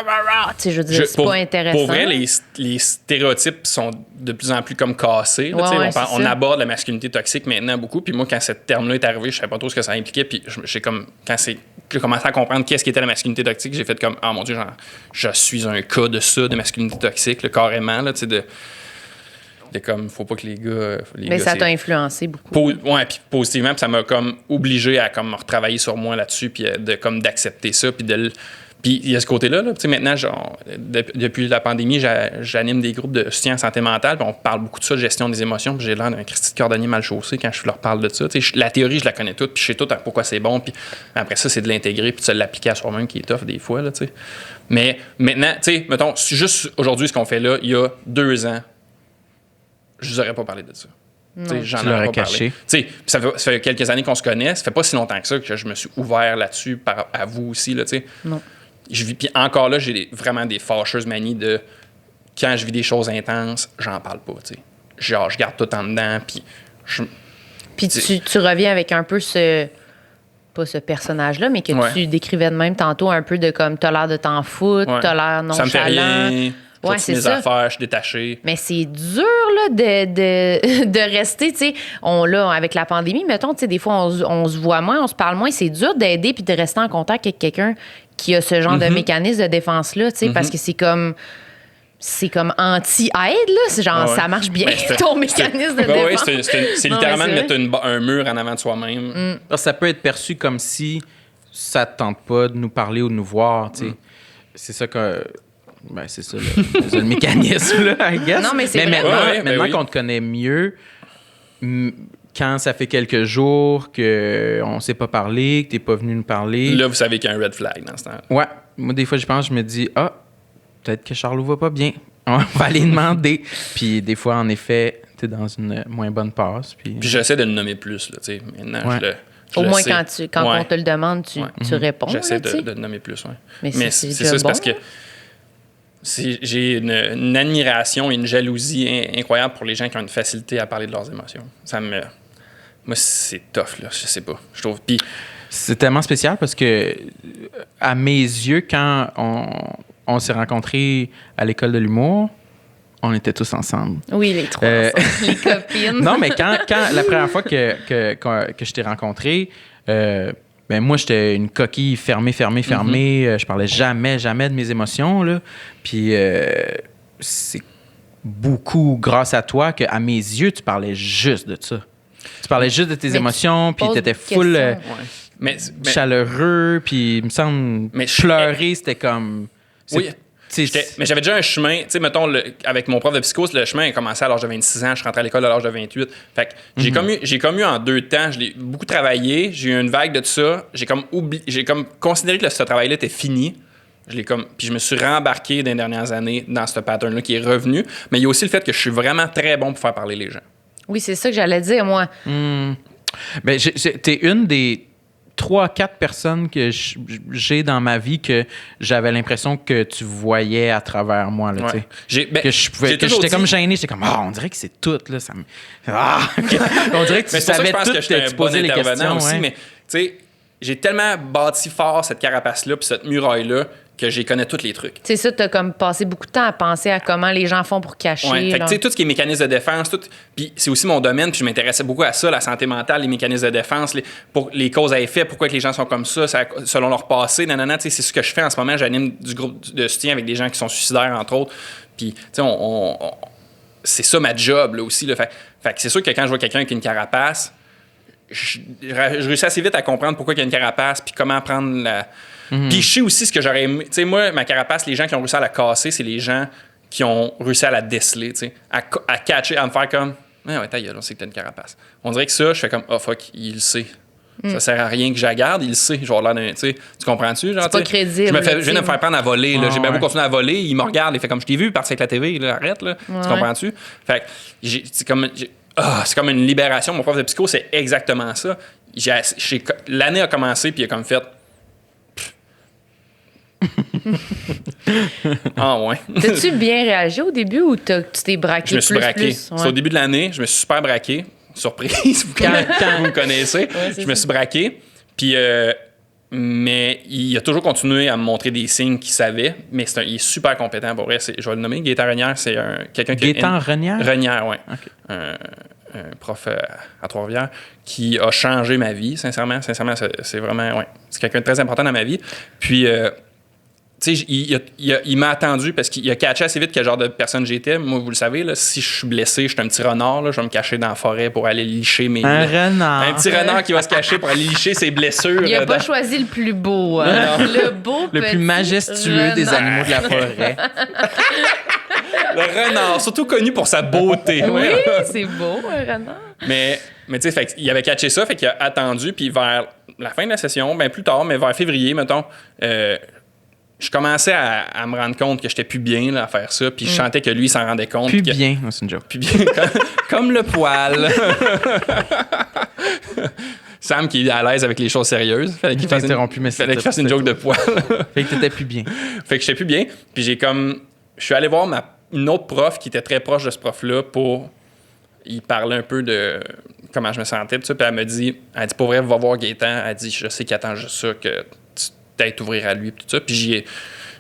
sais, je veux dire, c'est pas intéressant.
Pour vrai, les stéréotypes sont de plus en plus comme cassés. Là, on aborde la masculinité toxique maintenant beaucoup. Puis moi, quand ce terme-là est arrivé, je savais pas trop ce que ça impliquait. Puis j'ai comme... Quand j'ai commencé à comprendre qu'est-ce qu'était la masculinité toxique, j'ai fait comme... Ah mon Dieu, genre, je suis un cas de ça, de masculinité toxique, là, carrément, là, tu sais, de comme, faut pas que les gars...
Mais ça t'a influencé beaucoup.
Puis positivement, puis ça m'a comme obligé à comme retravailler sur moi là-dessus, puis d'accepter ça, puis il y a ce côté-là, là. Tu sais, maintenant, genre, depuis la pandémie, j'anime des groupes de soutien en santé mentale, puis on parle beaucoup de ça, de gestion des émotions, puis j'ai l'air d'un Christy de cordonnier mal chaussé quand je leur parle de ça. Tu sais, la théorie, je la connais toute, puis je sais tout pourquoi c'est bon, puis après ça, c'est de l'intégrer, puis de l'appliquer à soi-même qui est tough des fois, là, tu sais. Mais maintenant, tu sais, mettons, juste aujourd'hui, ce qu'on fait là, il y a 2 ans, je vous aurais pas parlé de ça. J'en aurais pas
caché.
Parlé. Ça fait quelques années qu'on se connaît. Ça fait pas si longtemps que ça que je me suis ouvert là-dessus à vous aussi. Là,
non.
Puis encore là, j'ai vraiment des fâcheuses manies de... Quand je vis des choses intenses, j'en parle pas. Genre, je garde tout en dedans.
Puis tu reviens avec un peu pas ce personnage-là, mais que tu décrivais de même tantôt, un peu de comme t'as l'air de t'en foutre, t'as l'air nonchalant.
Ça me fait rien.
C'est
mes affaires, je suis détaché.
Mais c'est dur là, de rester, tu sais, avec la pandémie, mettons, tu sais, des fois, on se voit moins, on se parle moins. C'est dur d'aider puis de rester en contact avec quelqu'un qui a ce genre de mécanisme de défense-là, tu sais, parce que c'est comme... c'est comme anti-aide, là. C'est genre, ça marche bien, ton mécanisme de défense.
Oui, c'est littéralement de mettre un mur en avant de soi-même.
Ça peut être perçu comme si ça te tente pas de nous parler ou de nous voir, tu sais. C'est ça que... Ben, c'est ça, le mécanisme, là, I guess.
Non, mais c'est
mais
vrai.
maintenant qu'on te connaît mieux, quand ça fait quelques jours qu'on ne s'est pas parlé, que tu n'es pas venu nous parler...
Là, vous savez qu'il y a un red flag dans ce temps-là.
Ouais. Moi, des fois, je me dis, peut-être que Charlot va pas bien. On va aller demander. Puis des fois, en effet, tu es dans une moins bonne passe. Puis
j'essaie de le nommer plus, là, tu sais. Maintenant,
au moins, quand on te le demande, tu réponds.
J'essaie
là,
de le nommer plus, oui.
Mais
c'est ça, c'est parce que j'ai une admiration et une jalousie incroyable pour les gens qui ont une facilité à parler de leurs émotions. Moi, c'est tough, là. Je sais pas. Je trouve. Puis
c'est tellement spécial parce que, à mes yeux, quand on s'est rencontrés à l'école de l'humour, on était tous ensemble.
Oui, les trois ensemble. Les copines.
Non, mais quand la première fois que je t'ai rencontré, ben moi, j'étais une coquille fermée. Je parlais jamais de mes émotions, là. Puis c'est beaucoup grâce à toi qu'à mes yeux, tu parlais juste de ça. Tu parlais juste de tes émotions, puis tu étais full chaleureux, puis il me semble pleurer, c'était comme...
Oui. Mais j'avais déjà un chemin, tu sais, mettons, avec mon prof de psycho, le chemin a commencé à l'âge de 26 ans, je rentrais à l'école à l'âge de 28. Fait que j'ai comme eu en 2 temps, je l'ai beaucoup travaillé, j'ai eu une vague de tout ça, j'ai comme considéré que ce travail-là était fini. Puis je me suis rembarqué dans les dernières années dans ce pattern-là qui est revenu. Mais il y a aussi le fait que je suis vraiment très bon pour faire parler les gens.
Oui, c'est ça que j'allais dire, moi.
Ben, t'es une des 3-4 personnes que j'ai dans ma vie que j'avais l'impression que tu voyais à travers moi, là, tu sais. Que j'étais comme gêné, j'étais comme, on dirait que c'est tout, là, ça me... on dirait que tu savais tout, que tu posais les questions.
Aussi, mais, tu sais, j'ai tellement bâti fort cette carapace-là puis cette muraille-là que j'y connais tous les trucs.
C'est ça, t'as comme passé beaucoup de temps à penser à comment les gens font pour cacher.
Ouais, fait que, tu sais, tout ce qui est mécanisme de défense, puis c'est aussi mon domaine, puis je m'intéressais beaucoup à ça, la santé mentale, les mécanismes de défense, les causes à effet, pourquoi que les gens sont comme ça selon leur passé, nanana, tu sais, c'est ce que je fais en ce moment. J'anime du groupe de soutien avec des gens qui sont suicidaires, entre autres. Puis, tu sais, c'est ça ma job, là, aussi. Là. Fait que c'est sûr que quand je vois quelqu'un avec une carapace, je réussis assez vite à comprendre pourquoi il y a une carapace, puis comment prendre la... Puis je sais aussi ce que j'aurais aimé. Tu sais, moi, ma carapace, les gens qui ont réussi à la casser, c'est les gens qui ont réussi à la déceler, tu sais, à catcher, à me faire comme, ouais, ta gueule, on sait que t'as une carapace. On dirait que ça, je fais comme, oh fuck, il le sait. Ça sert à rien que je la garde, il le sait. Genre là, tu sais, tu comprends-tu? Genre,
c'est pas crédible.
Je viens de me faire prendre à voler, là. J'ai bien beau continuer à voler, il me regarde, il fait comme, je t'ai vu partir avec la TV, là, arrête, là. Tu comprends-tu? Fait que, c'est comme une libération. Mon prof de psycho, c'est exactement ça. L'année a commencé, puis il a comme fait, ah ouais.
T'as-tu bien réagi au début ou tu t'es braqué?
Je me suis braqué.
Ouais.
C'est au début de l'année, je me suis super braqué. Surprise, quand vous me connaissez. Ouais, je me suis braqué. Puis, mais il a toujours continué à me montrer des signes qu'il savait. Mais il est super compétent. Pour vrai, je vais le nommer. Gaétan Renière, c'est quelqu'un qui...
Gaétan Renière?
Renière, oui.
Okay.
Un prof à Trois-Rivières qui a changé ma vie, sincèrement. Sincèrement, c'est vraiment... Ouais, c'est quelqu'un de très important dans ma vie. Puis... tu sais, il m'a attendu parce qu'il a catché assez vite quel genre de personne j'étais. Moi, vous le savez, là, si je suis blessé, je suis un petit renard, là, je vais me cacher dans la forêt pour aller licher mes...
renard.
Un petit renard qui va se cacher pour aller licher ses blessures.
Il n'a pas choisi le plus beau. Hein? Le beau
le plus majestueux
renard.
des animaux de la forêt.
Le renard, surtout connu pour sa beauté.
Oui, c'est beau, un renard.
Mais tu sais, il avait catché ça, fait qu'il a attendu, puis vers la fin de la session, bien plus tard, mais vers février, mettons... je commençais à me rendre compte que j'étais plus bien là, à faire ça, puis je sentais que lui, il s'en rendait compte.
Plus bien, c'est une joke.
Plus bien, comme le poil. Sam qui est à l'aise avec les choses sérieuses. Fallait qu'il fasse une joke de poil.
Fait que t'étais plus bien.
Fait que j'étais plus bien. Puis je suis allé voir une autre prof qui était très proche de ce prof-là pour y parler un peu de comment je me sentais. Tout ça. Puis elle dit, pour vrai, va voir Gaétan. Elle dit, je sais qu'il attend juste ça, que peut-être ouvrir à lui, tout ça. Puis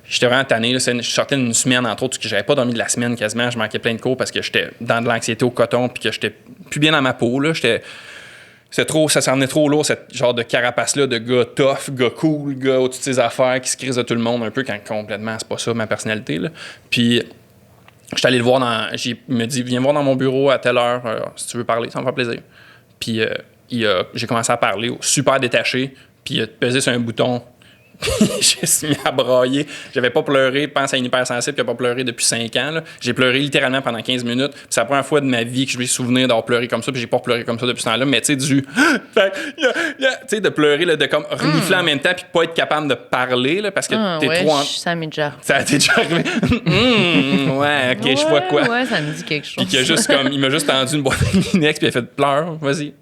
j'étais vraiment tanné. Là. Je sortais d'une semaine, entre autres, que j'avais pas dormi de la semaine quasiment. Je manquais plein de cours parce que j'étais dans de l'anxiété au coton puis que j'étais plus bien dans ma peau. Là. Ça s'en venait trop lourd, cette genre de carapace-là de gars tough, gars cool, gars au-dessus de ses affaires, qui se crise de tout le monde un peu quand complètement c'est pas ça ma personnalité. Là. Puis Je suis allé le voir il me dit, viens voir dans mon bureau à telle heure, si tu veux parler, ça me fait plaisir. Puis j'ai commencé à parler, super détaché, puis il a pesé sur un bouton. Puis je me suis mis à brailler. J'avais pas pleuré, je pense à une hypersensible qui a pas pleuré depuis 5 ans. Là. J'ai pleuré littéralement pendant 15 minutes. Puis c'est la première fois de ma vie que je me souvenir d'avoir pleuré comme ça. Puis j'ai pas pleuré comme ça depuis ce temps-là. Mais tu sais, tu sais, de pleurer, là, de comme renifler en même temps, puis pas être capable de parler, là, parce que t'es trop
Ça m'est déjà arrivé.
Ça t'est déjà arrivé? Ouais, ok, je vois quoi.
Ouais, ça me dit quelque chose.
Puis il m'a juste tendu une boîte de Kleenex, puis il a fait pleure, vas-y,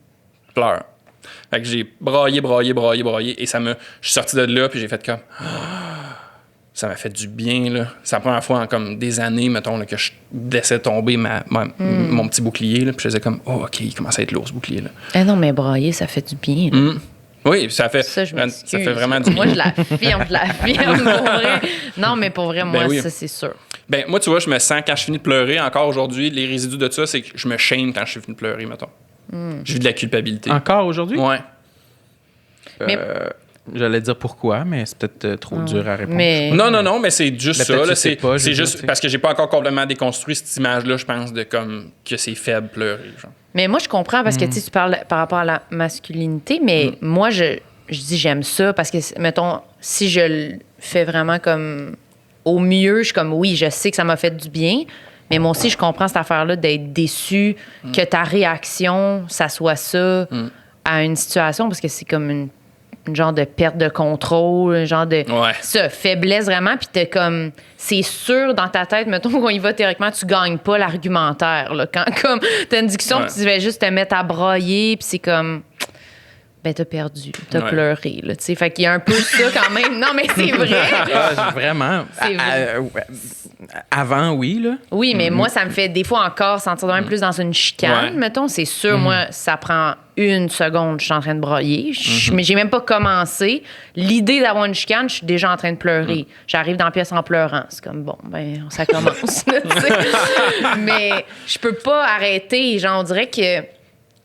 pleure. Fait que j'ai braillé, et je suis sorti de là, puis j'ai fait comme, ça m'a fait du bien, là. C'est la première fois en comme des années, mettons, là, que je laissais tomber mon petit bouclier, là, puis je faisais comme, oh, OK, il commence à être lourd, ce bouclier, là.
Eh non, mais brailler, ça fait du bien, là.
Oui, ça fait vraiment du bien.
Moi, je l'affirme, pour vrai. Non, mais pour vrai, moi, ça, c'est sûr.
Ben, moi, tu vois, je me sens, quand je finis de pleurer, encore aujourd'hui, les résidus de ça, c'est que je me shame quand je suis fini de pleurer, mettons. Je vis de la culpabilité.
Encore aujourd'hui?
Ouais.
Mais...
J'allais dire pourquoi, mais c'est peut-être trop dur à répondre.
Mais...
Non, mais c'est juste ça. Là, c'est juste
dire,
parce que j'ai pas encore complètement déconstruit cette image-là, je pense, de comme que c'est faible pleurer. Genre.
Mais moi, je comprends parce que tu parles par rapport à la masculinité, mais moi, je dis j'aime ça parce que, mettons, si je le fais vraiment comme au mieux, je suis comme oui, je sais que ça m'a fait du bien, mais moi aussi, je comprends cette affaire-là d'être déçu, que ta réaction, ça soit ça à une situation parce que c'est comme une genre de perte de contrôle, un genre de faiblesse vraiment, puis t'es comme, c'est sûr dans ta tête, mettons qu'on y va théoriquement, tu gagnes pas l'argumentaire, là, quand comme t'as une diction, puis tu vas juste te mettre à brailler, puis c'est comme, ben t'as perdu, t'as pleuré, là, tu sais, fait qu'il y a un peu ça quand même, non mais c'est vrai.
Vraiment.
C'est vrai.
Avant, oui, là.
Oui, mais moi, ça me fait des fois encore sentir de même plus dans une chicane, mettons. C'est sûr, moi, ça prend 1 seconde, je suis en train de brailler. Mais j'ai même pas commencé. L'idée d'avoir une chicane, je suis déjà en train de pleurer. J'arrive dans la pièce en pleurant. C'est comme, bon, ben, ça commence. Là, mais je peux pas arrêter. Genre, on dirait que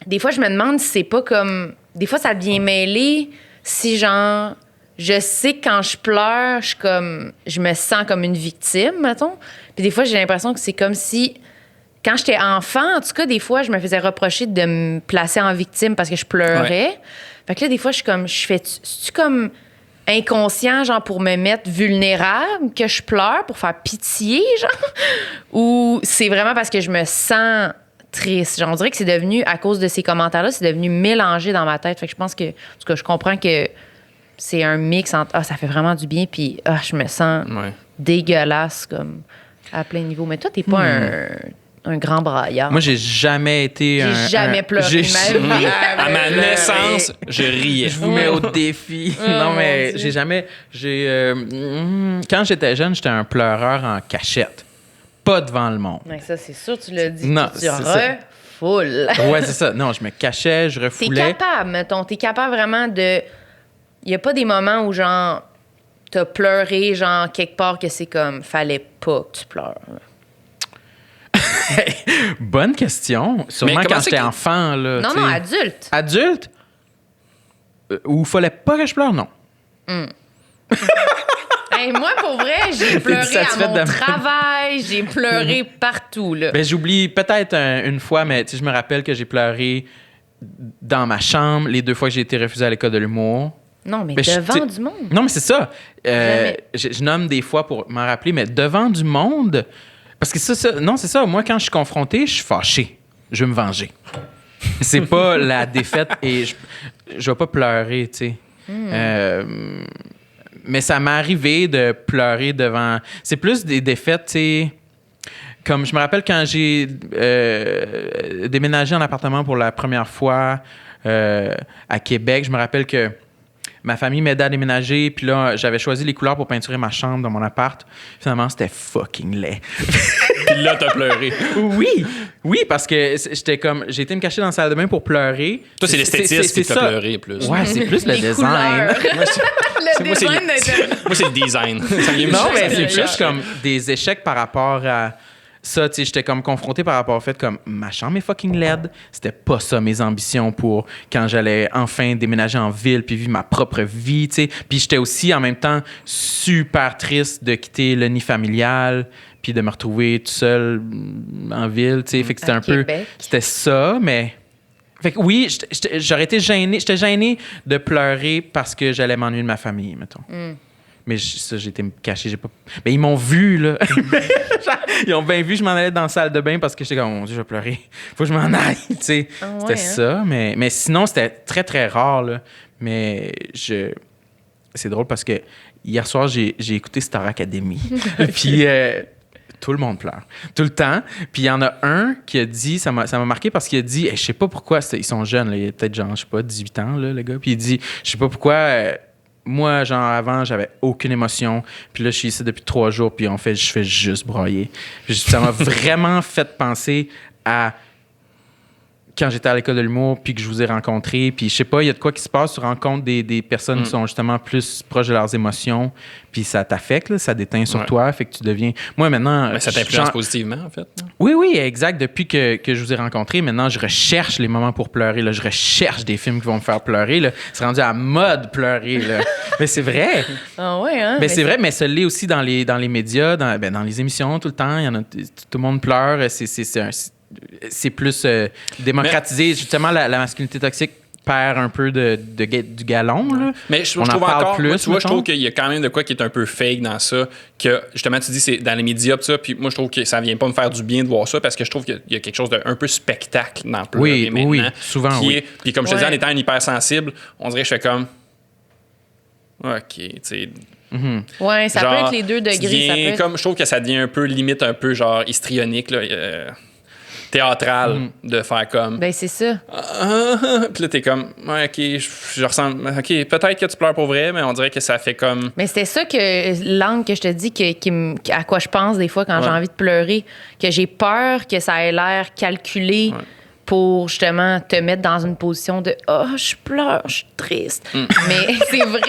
des fois, je me demande si c'est pas comme... Des fois, ça devient mêlé si, genre... Je sais que quand je pleure, je me sens comme une victime, mettons. Puis des fois, j'ai l'impression que c'est comme si, quand j'étais enfant, en tout cas, des fois, je me faisais reprocher de me placer en victime parce que je pleurais. Ouais. Fait que là, des fois, c'est-tu comme inconscient, genre, pour me mettre vulnérable, que je pleure, pour faire pitié, genre? Ou c'est vraiment parce que je me sens triste? Genre, on dirait que c'est devenu, à cause de ces commentaires-là, c'est devenu mélangé dans ma tête. Fait que je pense que, en tout cas, je comprends que c'est un mix entre ça fait vraiment du bien, puis je me sens dégueulasse, comme à plein niveau. Mais toi, t'es pas un grand braillard.
Moi, j'ai jamais été
J'ai jamais pleuré ma vie.
À ma naissance, je riais.
Je vous mets au défi. Non, mais j'ai jamais... Quand j'étais jeune, j'étais un pleureur en cachette. Pas devant le monde.
Mais ça, c'est sûr, tu l'as dit.
Non,
tu refoules.
Ouais, c'est ça. Non, je me cachais, je refoulais.
T'es capable, mettons. T'es capable vraiment de... Il n'y a pas des moments où, genre, t'as pleuré, genre, quelque part que c'est comme, fallait pas que tu pleures.
Bonne question. Sûrement quand j'étais enfant, là.
Non, adulte.
Adulte? Où fallait pas que je pleure, non.
Hey, moi, pour vrai, j'ai pleuré à mon travail, j'ai pleuré partout, là.
Ben, j'oublie peut-être une fois, mais je me rappelle que j'ai pleuré dans ma chambre les 2 fois que j'ai été refusé à l'école de l'humour.
Non, mais devant du monde.
Non, mais c'est ça. Je nomme des fois pour m'en rappeler, mais devant du monde. Parce que non, c'est ça. Moi, quand je suis confronté, je suis fâché. Je veux me venger. C'est pas la défaite et je vais pas pleurer, tu sais. Mais ça m'est arrivé de pleurer devant. C'est plus des défaites, tu sais. Comme je me rappelle quand j'ai déménagé en appartement pour la première fois à Québec, je me rappelle que ma famille m'aidait à déménager, puis là, j'avais choisi les couleurs pour peinturer ma chambre dans mon appart. Finalement, c'était fucking laid.
Puis là, t'as pleuré.
Oui, parce que j'étais comme... J'ai été me cacher dans la salle de bain pour pleurer.
Toi, c'est l'esthétisme qui t'a pleuré plus.
Ouais, c'est plus le design.
Le design
moi, c'est le design.
Non, mais c'est plus comme des échecs par rapport à... Ça, tu sais, j'étais comme confronté par rapport au fait comme ma chambre est fucking laide. C'était pas ça mes ambitions pour quand j'allais enfin déménager en ville puis vivre ma propre vie, tu sais. Puis j'étais aussi en même temps super triste de quitter le nid familial puis de me retrouver tout seul en ville, tu sais. Fait que c'était un peu... C'était ça, mais... Fait que oui, j'aurais été gêné. J'étais gêné de pleurer parce que j'allais m'ennuyer de ma famille, mettons. Mais ça, j'étais caché. Mais ils m'ont vu, là. Ils ont bien vu que je m'en allais dans la salle de bain parce que j'étais comme, oh mon Dieu, je vais pleurer. Faut que je m'en aille, tu sais. C'était ça. Mais sinon, c'était très, très rare, là. Mais c'est drôle parce que hier soir, j'ai écouté Star Academy. Puis tout le monde pleure. Tout le temps. Puis il y en a un qui a dit, ça m'a marqué parce qu'il a dit, je sais pas pourquoi, ils sont jeunes, là, il y a peut-être genre, je sais pas, 18 ans, là, le gars. Puis il dit, je sais pas pourquoi... moi, genre, avant, j'avais aucune émotion. Puis là, je suis ici depuis 3 jours, puis je fais juste broyer. Puis ça m'a vraiment fait penser à quand j'étais à l'école de l'humour, puis que je vous ai rencontrés. Puis je sais pas, il y a de quoi qui se passe. Tu rencontres des personnes qui sont justement plus proches de leurs émotions, puis ça t'affecte, là, ça déteint sur toi. Fait que tu deviens... Moi, maintenant...
Mais ça t'influence positivement, en fait.
Oui, exact. Depuis que je vous ai rencontrés, maintenant, je recherche les moments pour pleurer. Là. Je recherche des films qui vont me faire pleurer. Là. C'est rendu à mode pleurer. Là. Mais c'est vrai.
Ah ouais, hein?
Mais c'est vrai, mais ça l'est aussi dans les médias, dans les émissions, tout le temps. Il y en a, tout le monde pleure. C'est plus démocratisé. Justement, la masculinité toxique perd un peu du galon. Là.
Mais je trouve encore, plus, moi, tu vois, je trouve qu'il y a quand même de quoi qui est un peu fake dans ça, que justement, tu dis, c'est dans les médias, pis ça, puis moi, je trouve que ça vient pas me faire du bien de voir ça, parce que je trouve qu'il y a quelque chose d'un peu spectacle dans pleurer maintenant.
Oui, souvent,
Puis comme je te dis, en étant un hypersensible, on dirait que je fais comme... OK, tu sais...
Ouais, ça
genre,
peut être les 2 degrés. Ça peut être...
comme, je trouve que ça devient un peu, limite, un peu genre histrionique, là, théâtral, de faire comme...
Ben, c'est ça.
Puis là, t'es comme, ouais, OK, je ressens... OK, peut-être que tu pleures pour vrai, mais on dirait que ça fait comme...
Mais c'était ça que l'angle que je te dis, à quoi je pense des fois quand j'ai envie de pleurer, que j'ai peur que ça ait l'air calculé pour justement te mettre dans une position de « Oh, je pleure, je suis triste. Mais c'est vrai!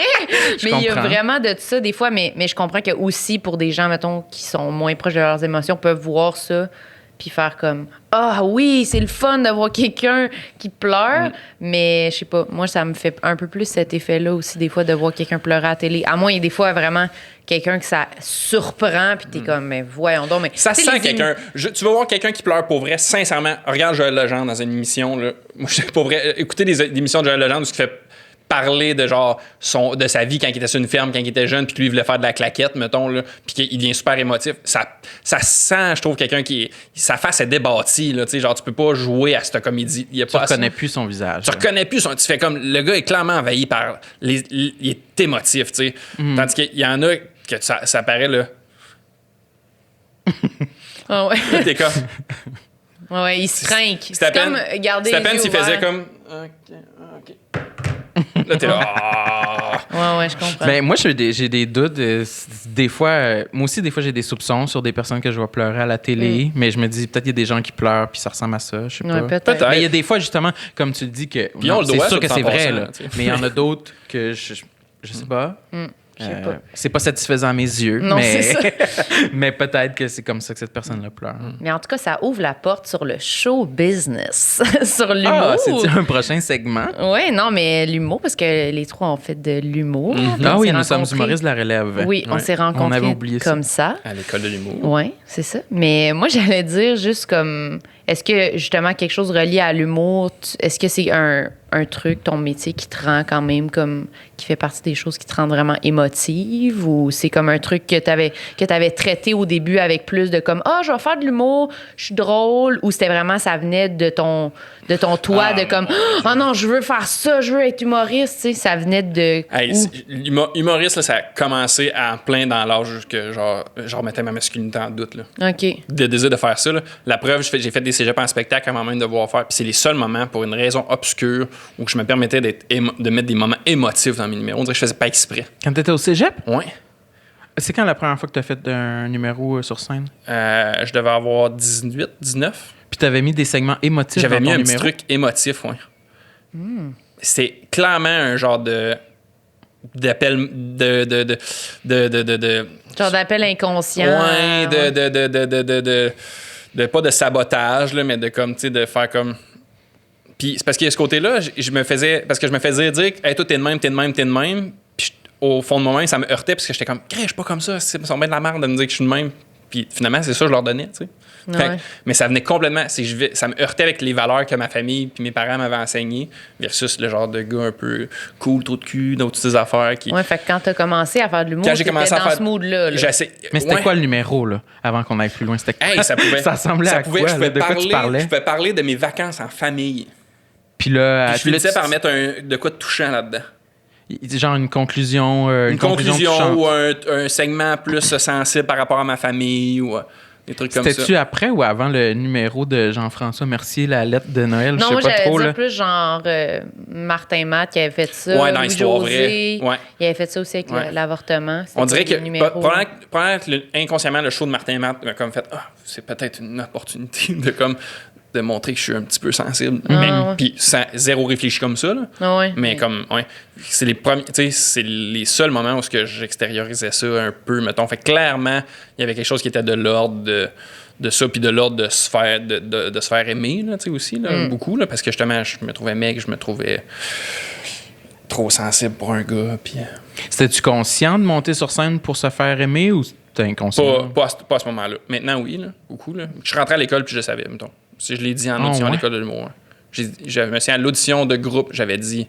Mais il y a vraiment de ça des fois, mais je comprends que aussi pour des gens, mettons, qui sont moins proches de leurs émotions, peuvent voir ça puis faire comme « Ah oui, c'est le fun de voir quelqu'un qui pleure. Mais je sais pas, moi, ça me fait un peu plus cet effet-là aussi, des fois, de voir quelqu'un pleurer à la télé. À moins, il y a des fois, vraiment, quelqu'un que ça surprend, puis t'es comme « Mais voyons donc. » Mais
ça sent quelqu'un. Tu vas voir quelqu'un qui pleure pour vrai, sincèrement. Regarde Joël Legendre dans une émission. Là. Moi, je sais pour vrai. Écoutez des émissions de Joël Legendre où il fait parler de genre de sa vie quand il était sur une ferme, quand il était jeune, puis lui, il voulait faire de la claquette, mettons, là, puis qu'il devient super émotif. Ça sent, je trouve, quelqu'un qui... Sa face est débattie, là, tu sais, genre, tu peux pas jouer à cette comédie. Tu
reconnais plus son visage.
Tu reconnais plus son... Tu fais comme... Le gars est clairement envahi par... il est émotif, tu sais. Tandis qu'il y en a que ça paraît, là...
Ah ouais.
T'es comme...
Ouais, il se trinque.
C'est à peine,
comme garder les yeux
s'il
ouverts.
faisait comme... OK. Là, t'es là.
Ouais, je comprends.
Ben, moi, j'ai des doutes. Des fois, moi aussi, des fois, j'ai des soupçons sur des personnes que je vois pleurer à la télé. Mais je me dis, peut-être qu'il y a des gens qui pleurent puis ça ressemble à ça. Je sais pas.
Peut-être.
Mais il y a des fois, justement, comme tu le dis, que c'est sûr que c'est vrai. Là, mais il y en a d'autres que je sais pas. C'est pas satisfaisant à mes yeux,
non,
mais,
c'est ça.
mais peut-être que c'est comme ça que cette personne-là pleure.
Mais en tout cas, ça ouvre la porte sur le show business, sur l'humour.
Ah, c'est un prochain segment?
Oui, non, mais l'humour, parce que les 3 ont fait de l'humour.
Ah oui, nous sommes humoristes de la relève.
Oui, on s'est rencontrés comme ça.
À l'école de l'humour.
Oui, c'est ça. Mais moi, j'allais dire juste comme... Est-ce que, justement, quelque chose relié à l'humour, est-ce que c'est un truc, ton métier, qui te rend quand même comme... qui fait partie des choses qui te rendent vraiment émotive, ou c'est comme un truc que t'avais traité au début avec plus de comme « Ah, je vais faire de l'humour, je suis drôle », ou c'était vraiment, ça venait de ton toi, de comme « Ah non, je veux faire ça, je veux être humoriste », tu sais, ça venait de...
Hey, humoriste, là, ça a commencé à plein dans l'âge que genre, je remettais ma masculinité en doute, là.
OK.
De désir de faire ça, là. La preuve, j'ai fait des cégeps en spectacle avant même de devoir faire, puis c'est les seuls moments, pour une raison obscure, où je me permettais de mettre des moments émotifs dans mes numéros. On dirait que je faisais pas exprès.
Quand t'étais au cégep?
Ouais.
C'est quand la première fois que t'as fait un numéro sur scène?
Je devais avoir 18, 19.
Puis t'avais mis des segments émotifs
J'avais
dans ton
mis un
numéro?
petit truc émotif, ouais. C'est clairement un genre d'appel de
Genre d'appel inconscient.
Ouais, de pas de sabotage, là, mais de comme, tu sais, de faire comme... Puis c'est parce qu'il y a ce côté-là, je me faisais dire « Hey, toi, t'es de même. » Puis au fond de moi-même, ça me heurtait parce que j'étais comme « Je suis pas comme ça, c'est bien de la merde de me dire que je suis de même. » Puis finalement, c'est ça que je leur donnais, tu sais.
Ouais.
Mais ça venait complètement... ça me heurtait avec les valeurs que ma famille puis mes parents m'avaient enseignées versus le genre de gars un peu cool, trou de cul, d'autres petites affaires qui...
Ouais, fait que quand t'as commencé à faire de l'humour, t'étais dans ce mood-là. Là.
Mais c'était quoi le numéro, là, avant qu'on aille plus loin? C'était quoi?
Ça pouvait...
ça ressemblait à quoi?
Je
Là, de quoi tu parlais?
Je pouvais parler de mes vacances en famille.
Puis là...
Puis je finissais par mettre de quoi de touchant là-dedans.
Genre une conclusion...
une conclusion
touchante.
ou un segment plus sensible par rapport à ma famille ou... des trucs comme ça.
C'était-tu après ou avant le numéro de Jean-François Mercier, la lettre de Noël?
Non,
je
moi,
sais pas
j'allais
trop.
dire
Là.
plus genre Martin Matt qui avait fait ça.
Ouais, dans l'histoire vraie. Ouais.
Il avait fait ça aussi avec l'avortement.
On dirait que
probablement
inconsciemment, le show de Martin Matt m'a comme fait c'est peut-être une opportunité de montrer que je suis un petit peu sensible. Puis sans zéro réfléchi comme ça. Là.
Ouais,
mais comme, c'est les premiers, tu sais, c'est les seuls moments où j'extériorisais ça un peu, mettons. Fait que clairement, il y avait quelque chose qui était de l'ordre de ça, puis de l'ordre de se faire, de se faire aimer, là, tu sais, aussi, là, beaucoup, là, parce que justement, je me trouvais mec, je me trouvais trop sensible pour un gars, puis...
C'était-tu conscient de monter sur scène pour se faire aimer ou c'était inconscient?
Pas à ce moment-là. Maintenant, oui, là, beaucoup, là. Je rentrais à l'école, puis je savais, mettons. Si je l'ai dit en audition à l'école de l'humour. Je me souviens, à l'audition de groupe, j'avais dit...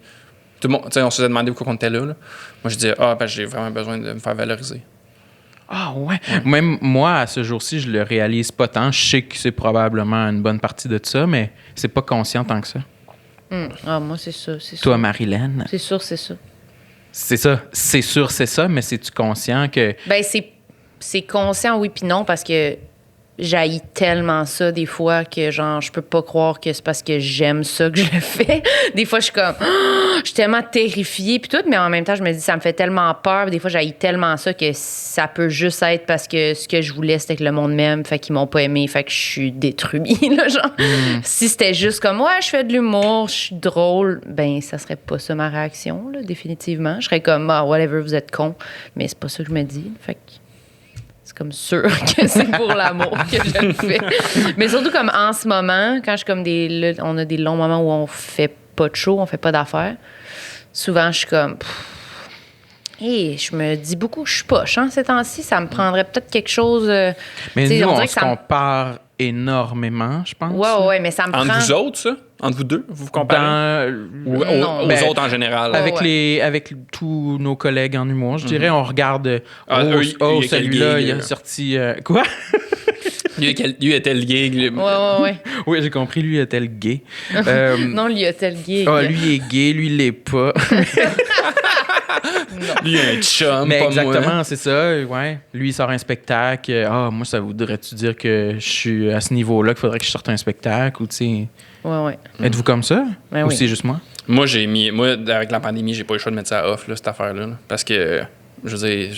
Tout le monde, on se faisait demander pourquoi on était là. Moi, je disais, j'ai vraiment besoin de me faire valoriser.
Ah ouais. Même moi, à ce jour-ci, je le réalise pas tant. Je sais que c'est probablement une bonne partie de ça, mais c'est pas conscient tant que ça.
moi, c'est ça.
Toi, Marilyn?
C'est sûr, c'est ça.
C'est ça. C'est sûr, c'est ça, mais c'est-tu conscient que...
Ben, c'est conscient, oui, puis non, parce que j'haïs tellement ça des fois que genre je peux pas croire que c'est parce que j'aime ça que je le fais. Des fois je suis comme je suis tellement terrifiée puis tout, mais en même temps je me dis ça me fait tellement peur, des fois j'haïs tellement ça que ça peut juste être parce que ce que je voulais c'était que le monde m'aime, fait qu'ils m'ont pas aimé, fait que je suis détruite là, genre. Si c'était juste comme je fais de l'humour, je suis drôle, ben ça serait pas ça ma réaction là, définitivement. Je serais comme whatever, vous êtes con, mais c'est pas ça que je me dis, fait que c'est comme sûr que c'est pour l'amour que je le fais. Mais surtout comme en ce moment, quand je suis comme on a des longs moments où on fait pas de show, on fait pas d'affaires. Souvent, je suis comme... je me dis beaucoup que je suis poche. Ces temps-ci, ça me prendrait peut-être quelque chose...
mais nous, on se compare énormément, je pense.
Ouais, mais ça me prend...
Entre vous autres, ça? Entre vous deux? Vous vous comparez? Ou aux autres en général?
Avec tous nos collègues en humour, je dirais, on regarde... celui-là, il a sorti... quoi?
Lui était le gay.
Ouais.
Oui, j'ai compris, lui était le gay.
Non, lui était le gay.
Lui est gay, lui, il l'est pas.
Lui, il a un chum,
mais
pas
exactement,
moi.
c'est ça, ouais. Lui, il sort un spectacle. Moi, ça voudrait-tu dire que je suis à ce niveau-là, qu'il faudrait que je sorte un spectacle ou, tu sais...
Ouais.
Êtes-vous comme ça?
Ben
ou
oui.
c'est juste moi?
Moi, avec la pandémie, j'ai pas eu le choix de mettre ça off, là, cette affaire-là. Là, parce que, je veux dire...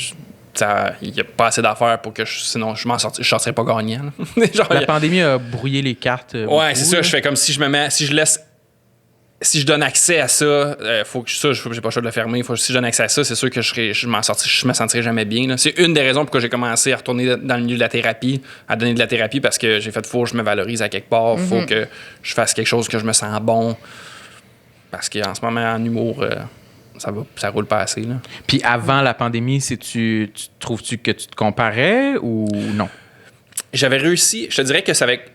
il n'y a pas assez d'affaires pour que sinon je sortirais pas gagnant. Genre,
la pandémie a brouillé les cartes.
Ouais, c'est ça. Je fais comme si je donne accès à ça, faut que j'ai pas le choix de le fermer. Si je donne accès à ça, c'est sûr que je me sentirais jamais bien. Là. C'est une des raisons pourquoi j'ai commencé à retourner dans le milieu de la thérapie, à donner de la thérapie, parce que j'ai fait faut que je me valorise à quelque part, faut que je fasse quelque chose que je me sens bon. Parce qu'en ce moment, en humour, ça roule pas assez. Là.
Puis avant la pandémie, tu trouves-tu que tu te comparais ou non?
J'avais réussi. Je te dirais que c'est avec...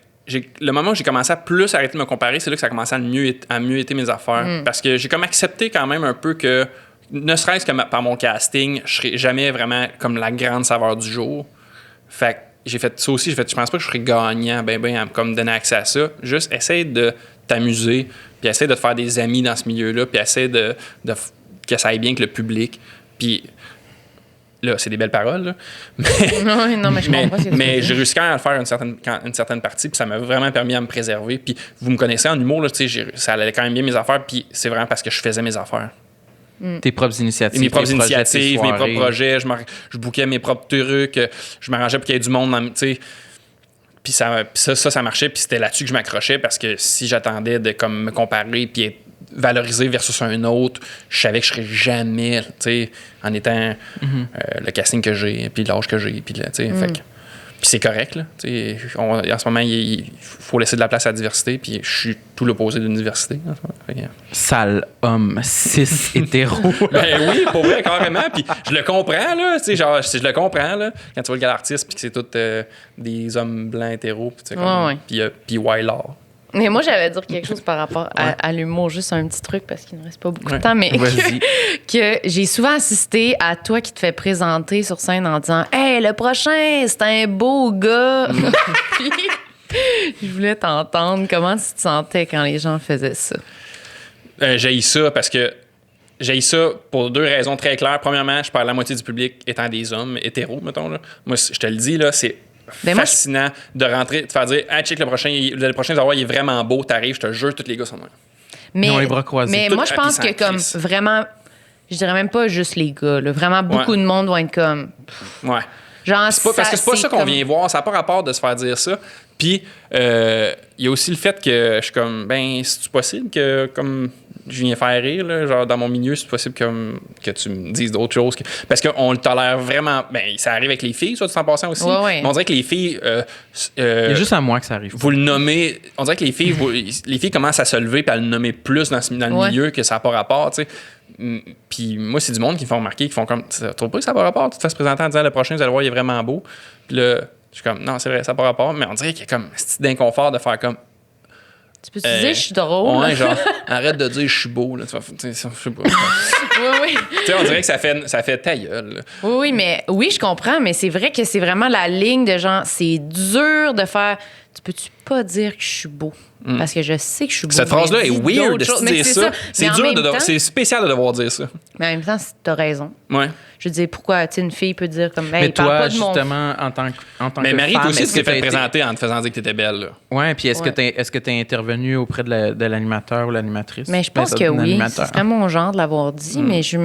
le moment où j'ai commencé à plus arrêter de me comparer, c'est là que ça a commencé à mieux été mes affaires. Parce que j'ai comme accepté quand même un peu que, ne serait-ce que par mon casting, je serais jamais vraiment comme la grande saveur du jour. Fait que j'ai fait ça aussi. Je pense pas que je serais gagnant à me donner accès à ça. Juste essaye de t'amuser, puis essaye de te faire des amis dans ce milieu-là, puis essaye de que ça aille bien avec le public. Puis là, c'est des belles paroles, là.
Mais je comprends pas.
Mais j'ai réussi quand même à le faire une certaine partie, puis ça m'a vraiment permis à me préserver. Puis vous me connaissez en humour, là, ça allait quand même bien mes affaires, puis c'est vraiment parce que je faisais mes affaires.
Tes propres initiatives.
Mes propres initiatives, mes propres projets, je bookais mes propres trucs, je m'arrangeais pour qu'il y ait du monde dans, tu sais. Puis ça marchait, puis c'était là-dessus que je m'accrochais, parce que si j'attendais de comme me comparer puis être valorisé versus un autre, je savais que je serais jamais, tu sais, en étant le casting que j'ai, puis l'âge que j'ai, puis tu sais, fait que Puis c'est correct, là. En ce moment, il faut laisser de la place à la diversité, puis je suis tout l'opposé d'une diversité. En ce moment. Fait que...
Sale homme, cis, hétéro.
Ben oui, pour vrai, carrément. Puis je le comprends, là. Tu sais, genre, je le comprends, là. Quand tu vois le gars artiste, puis que c'est tous des hommes blancs hétéros, puis tu sais, comme... Puis Wylar.
Mais moi, j'allais dire quelque chose par rapport à l'humour, juste un petit truc, parce qu'il ne reste pas beaucoup de temps, mais que j'ai souvent assisté à toi qui te fais présenter sur scène en disant « Hey, le prochain, c'est un beau gars! » Puis, je voulais t'entendre. Comment tu te sentais quand les gens faisaient ça?
J'haïs ça parce que j'haïs ça pour 2 raisons très claires. Premièrement, je parle la moitié du public étant des hommes hétéros, mettons. Là. Moi, je te le dis, là, c'est... fascinant de rentrer, de faire dire « Ah, check, le prochain Zawa, il est vraiment beau, t'arrives, je te jure, tous les gars sont noirs. »
Ils ont les bras croisés.
Mais moi, je pense que comme vraiment, je dirais même pas juste les gars, là, vraiment beaucoup de monde vont être comme...
Ouais.
Genre,
parce que c'est pas ça qu'on vient voir, ça n'a pas rapport de se faire dire ça. Puis, il y a aussi le fait que je suis comme, ben, c'est-tu possible que, comme je viens faire rire, là, genre dans mon milieu, c'est possible que tu me dises d'autres choses. Parce qu'on le tolère vraiment. Ben, ça arrive avec les filles, ça, tout en passant aussi.
Ouais.
Mais on dirait que les filles.
Il y a juste à moi que ça arrive.
Vous le nommez. On dirait que les filles commencent à se lever et à le nommer plus dans le milieu que ça n'a pas rapport, tu sais. Puis moi, c'est du monde qui me font remarquer, qui font comme, tu trouves pas que ça n'a pas rapport? Tu te fais se présenter en disant, le prochain, vous allez voir, il est vraiment beau. Puis là, je suis comme, non, c'est vrai, ça n'a pas rapport. Mais on dirait qu'il y a comme un petit d'inconfort de faire comme.
Tu peux te dire, je suis drôle.
Ouais, genre, arrête de dire, je suis beau. Là. Je sais pas.
Oui.
Tu sais, on dirait que ça fait ta gueule. Là.
Oui, mais oui, je comprends, mais c'est vrai que c'est vraiment la ligne de genre, c'est dur de faire. Tu peux-tu pas dire que je suis beau? Parce que je sais que je suis beau.
Cette phrase-là est weird de dire ça. C'est dur c'est spécial de devoir dire ça.
Mais en même temps, t'as raison.
Ouais.
Je veux dire, pourquoi, tu sais, une fille peut dire comme, hey,
mais toi,
parle pas de
justement, en tant que
mais Marie,
femme,
toi aussi, tu t'es fait
été...
présenter en te faisant dire que t'étais belle. Là.
Ouais, puis est-ce que tu es intervenu auprès de l'animateur ou l'animatrice?
Mais je pense que oui. Ce serait mon genre de l'avoir dit, mais je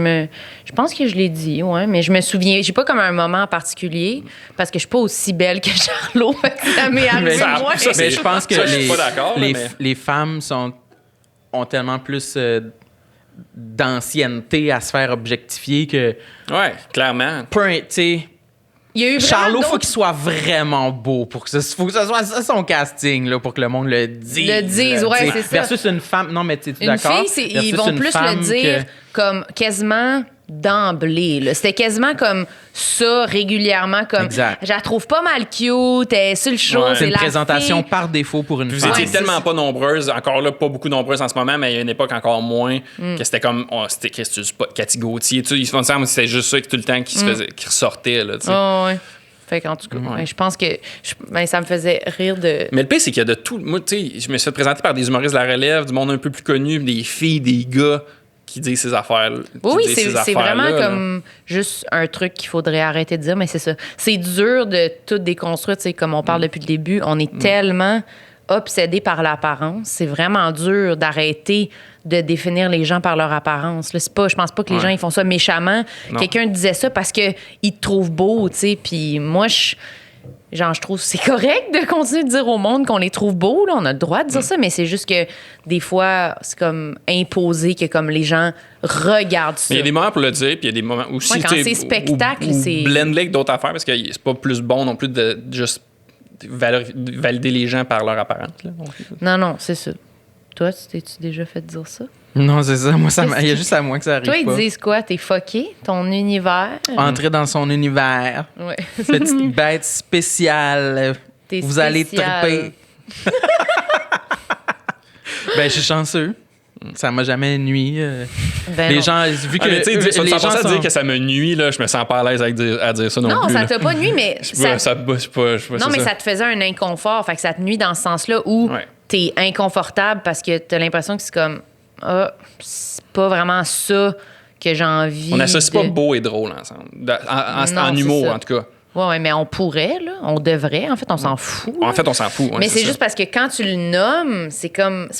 pense que je l'ai dit, ouais. Mais je me souviens, j'ai pas comme un moment en particulier, parce que je suis pas aussi belle que Charlot. Ça m'est arrivé moi.
Mais je pense que
les
les femmes ont tellement plus d'ancienneté à se faire objectifier que...
Ouais, clairement.
Tu sais...
Il y a eu
Charlot, faut qu'il soit vraiment beau faut que ce soit ça son casting là, pour que le monde le dise.
Le dise, ouais, c'est ça.
Versus une femme, non mais tu es d'accord?
Une fille, ils vont plus le dire comme quasiment d'emblée. Là. C'était quasiment comme ça régulièrement, comme
exact.
Je la trouve pas mal cute, elle est sur le show,
c'est une
la
présentation
fille.
par défaut pour une femme.
Vous étiez tellement pas nombreuses, encore là, pas beaucoup nombreuses en ce moment, mais il y a une époque encore moins, que c'était comme, c'était Cathy Gauthier, tu sais, ils se font ça, c'était juste ça tout le temps qui ressortait, là, tu sais.
Ouais. Fait qu'en tout cas, je pense que ça me faisait rire de...
Mais le pire, c'est qu'il y a de tout. Moi, tu sais, je me suis fait présenter par des humoristes de la relève, du monde un peu plus connu, des filles, des gars qui disent ces affaires.
Oui, c'est vraiment comme juste un truc qu'il faudrait arrêter de dire, mais c'est ça. C'est dur de tout déconstruire, tu sais, comme on parle depuis le début. On est tellement obsédé par l'apparence. C'est vraiment dur d'arrêter de définir les gens par leur apparence. Là, je pense pas que les gens ils font ça méchamment. Non. Quelqu'un disait ça parce qu'il te trouve beau, tu sais. Puis moi, je trouve que c'est correct de continuer de dire au monde qu'on les trouve beaux. Là. On a le droit de dire ça, mais c'est juste que des fois, c'est comme imposé que comme les gens regardent ça.
Mais il y a des moments pour le dire, puis il y a des moments aussi...
quand c'est spectacle, c'est...
blender avec d'autres affaires, parce que c'est pas plus bon non plus de juste valider les gens par leur apparence. Là.
Non, c'est ça. Toi, t'es-tu déjà fait dire ça?
Non, c'est ça. Moi, il y a juste à moi que ça arrive.
Toi, ils disent quoi? T'es fucké? Ton univers?
Entrer dans son univers.
Ouais.
Petite bête spéciale. Vous allez triper. Ben, je suis chanceux. Ça m'a jamais nuit. Les gens, vu que
les gens à dire que ça me nuit, là, je me sens pas à l'aise à dire ça non plus.
Non, ça t'a pas nuit, mais
non,
mais ça te faisait un inconfort. Fait que ça te nuit dans ce sens-là où t'es inconfortable parce que t'as l'impression que c'est comme c'est pas vraiment ça que j'ai envie.
On n'associe pas beau et drôle ensemble. En humour, en tout cas.
Ouais, mais on pourrait, là. On devrait. En fait, on s'en fout. Là.
En fait, on s'en fout. Ouais,
mais c'est juste parce que quand tu le nommes, c'est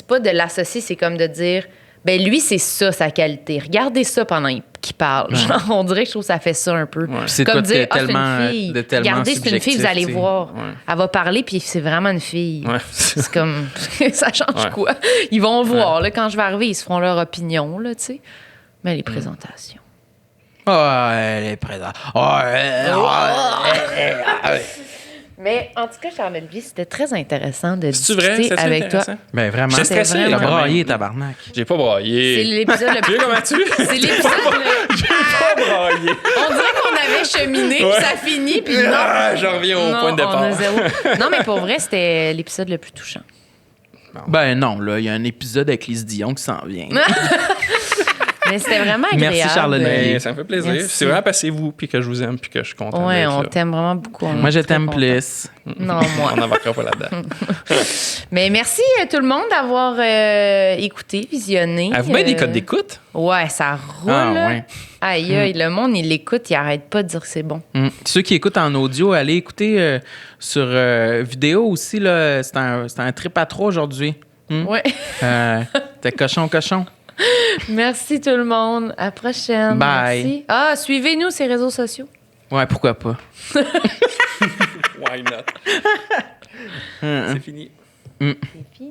pas de l'associer, c'est comme de dire, ben lui, c'est ça, sa qualité. Regardez ça pendant qu'il parle. Genre, on dirait que je trouve que ça fait ça un peu.
Ouais. C'est
comme dire,
c'est une
fille. Regardez, c'est une fille, vous allez voir. Ouais. Elle va parler, puis c'est vraiment une fille. Ouais. C'est comme, ça change quoi? Ils vont voir, là, quand je vais arriver, ils se feront leur opinion, là, tu sais. Mais les présentations.
Oh, elle est présente.
Mais en tout cas, Charles-Olivier, c'était très intéressant de
C'est-tu vrai?
discuter
C'est
avec toi.
intéressant?
Ben vraiment.
J'étais stressé.
C'était
T'as
vraiment-
braillé, tabarnak.
J'ai pas braillé.
C'est l'épisode le
Tu
plus...
vois comment tu
C'est l'épisode le...
J'ai pas braillé.
On dirait qu'on avait cheminé,
Ouais.
puis ça finit, puis non.
Ah, je reviens au
Non,
point de
on a
départ.
zéro. Non, mais pour vrai, c'était l'épisode le plus touchant.
Ben non, là, il y a un épisode avec Lise Dion qui s'en vient.
Mais c'était vraiment
Merci,
agréable.
Charles-Olivier.
Ben, ça me fait plaisir.
Merci.
C'est vraiment parce que c'est vous, puis que je vous aime, puis que je suis content.
Ouais,
d'être
on
là.
t'aime vraiment beaucoup. On
Moi,
est
je
très
t'aime
contents.
plus.
Non, moi.
On n'embarquera pas là-dedans.
Mais merci tout le monde d'avoir écouté, visionné.
Avez-vous bien des codes d'écoute?
Ouais, ça roule.
Ah, ouais.
Aïe, aïe, le monde, il l'écoute, il arrête pas de dire que c'est bon.
Ceux qui écoutent en audio, allez écouter sur vidéo aussi. Là, c'est un trip à 3 aujourd'hui.
Ouais.
T'es cochon.
Merci tout le monde. À la prochaine.
Bye.
Merci. Ah, suivez-nous sur les réseaux sociaux.
Ouais, pourquoi pas.
Why not? C'est fini.
C'est fini.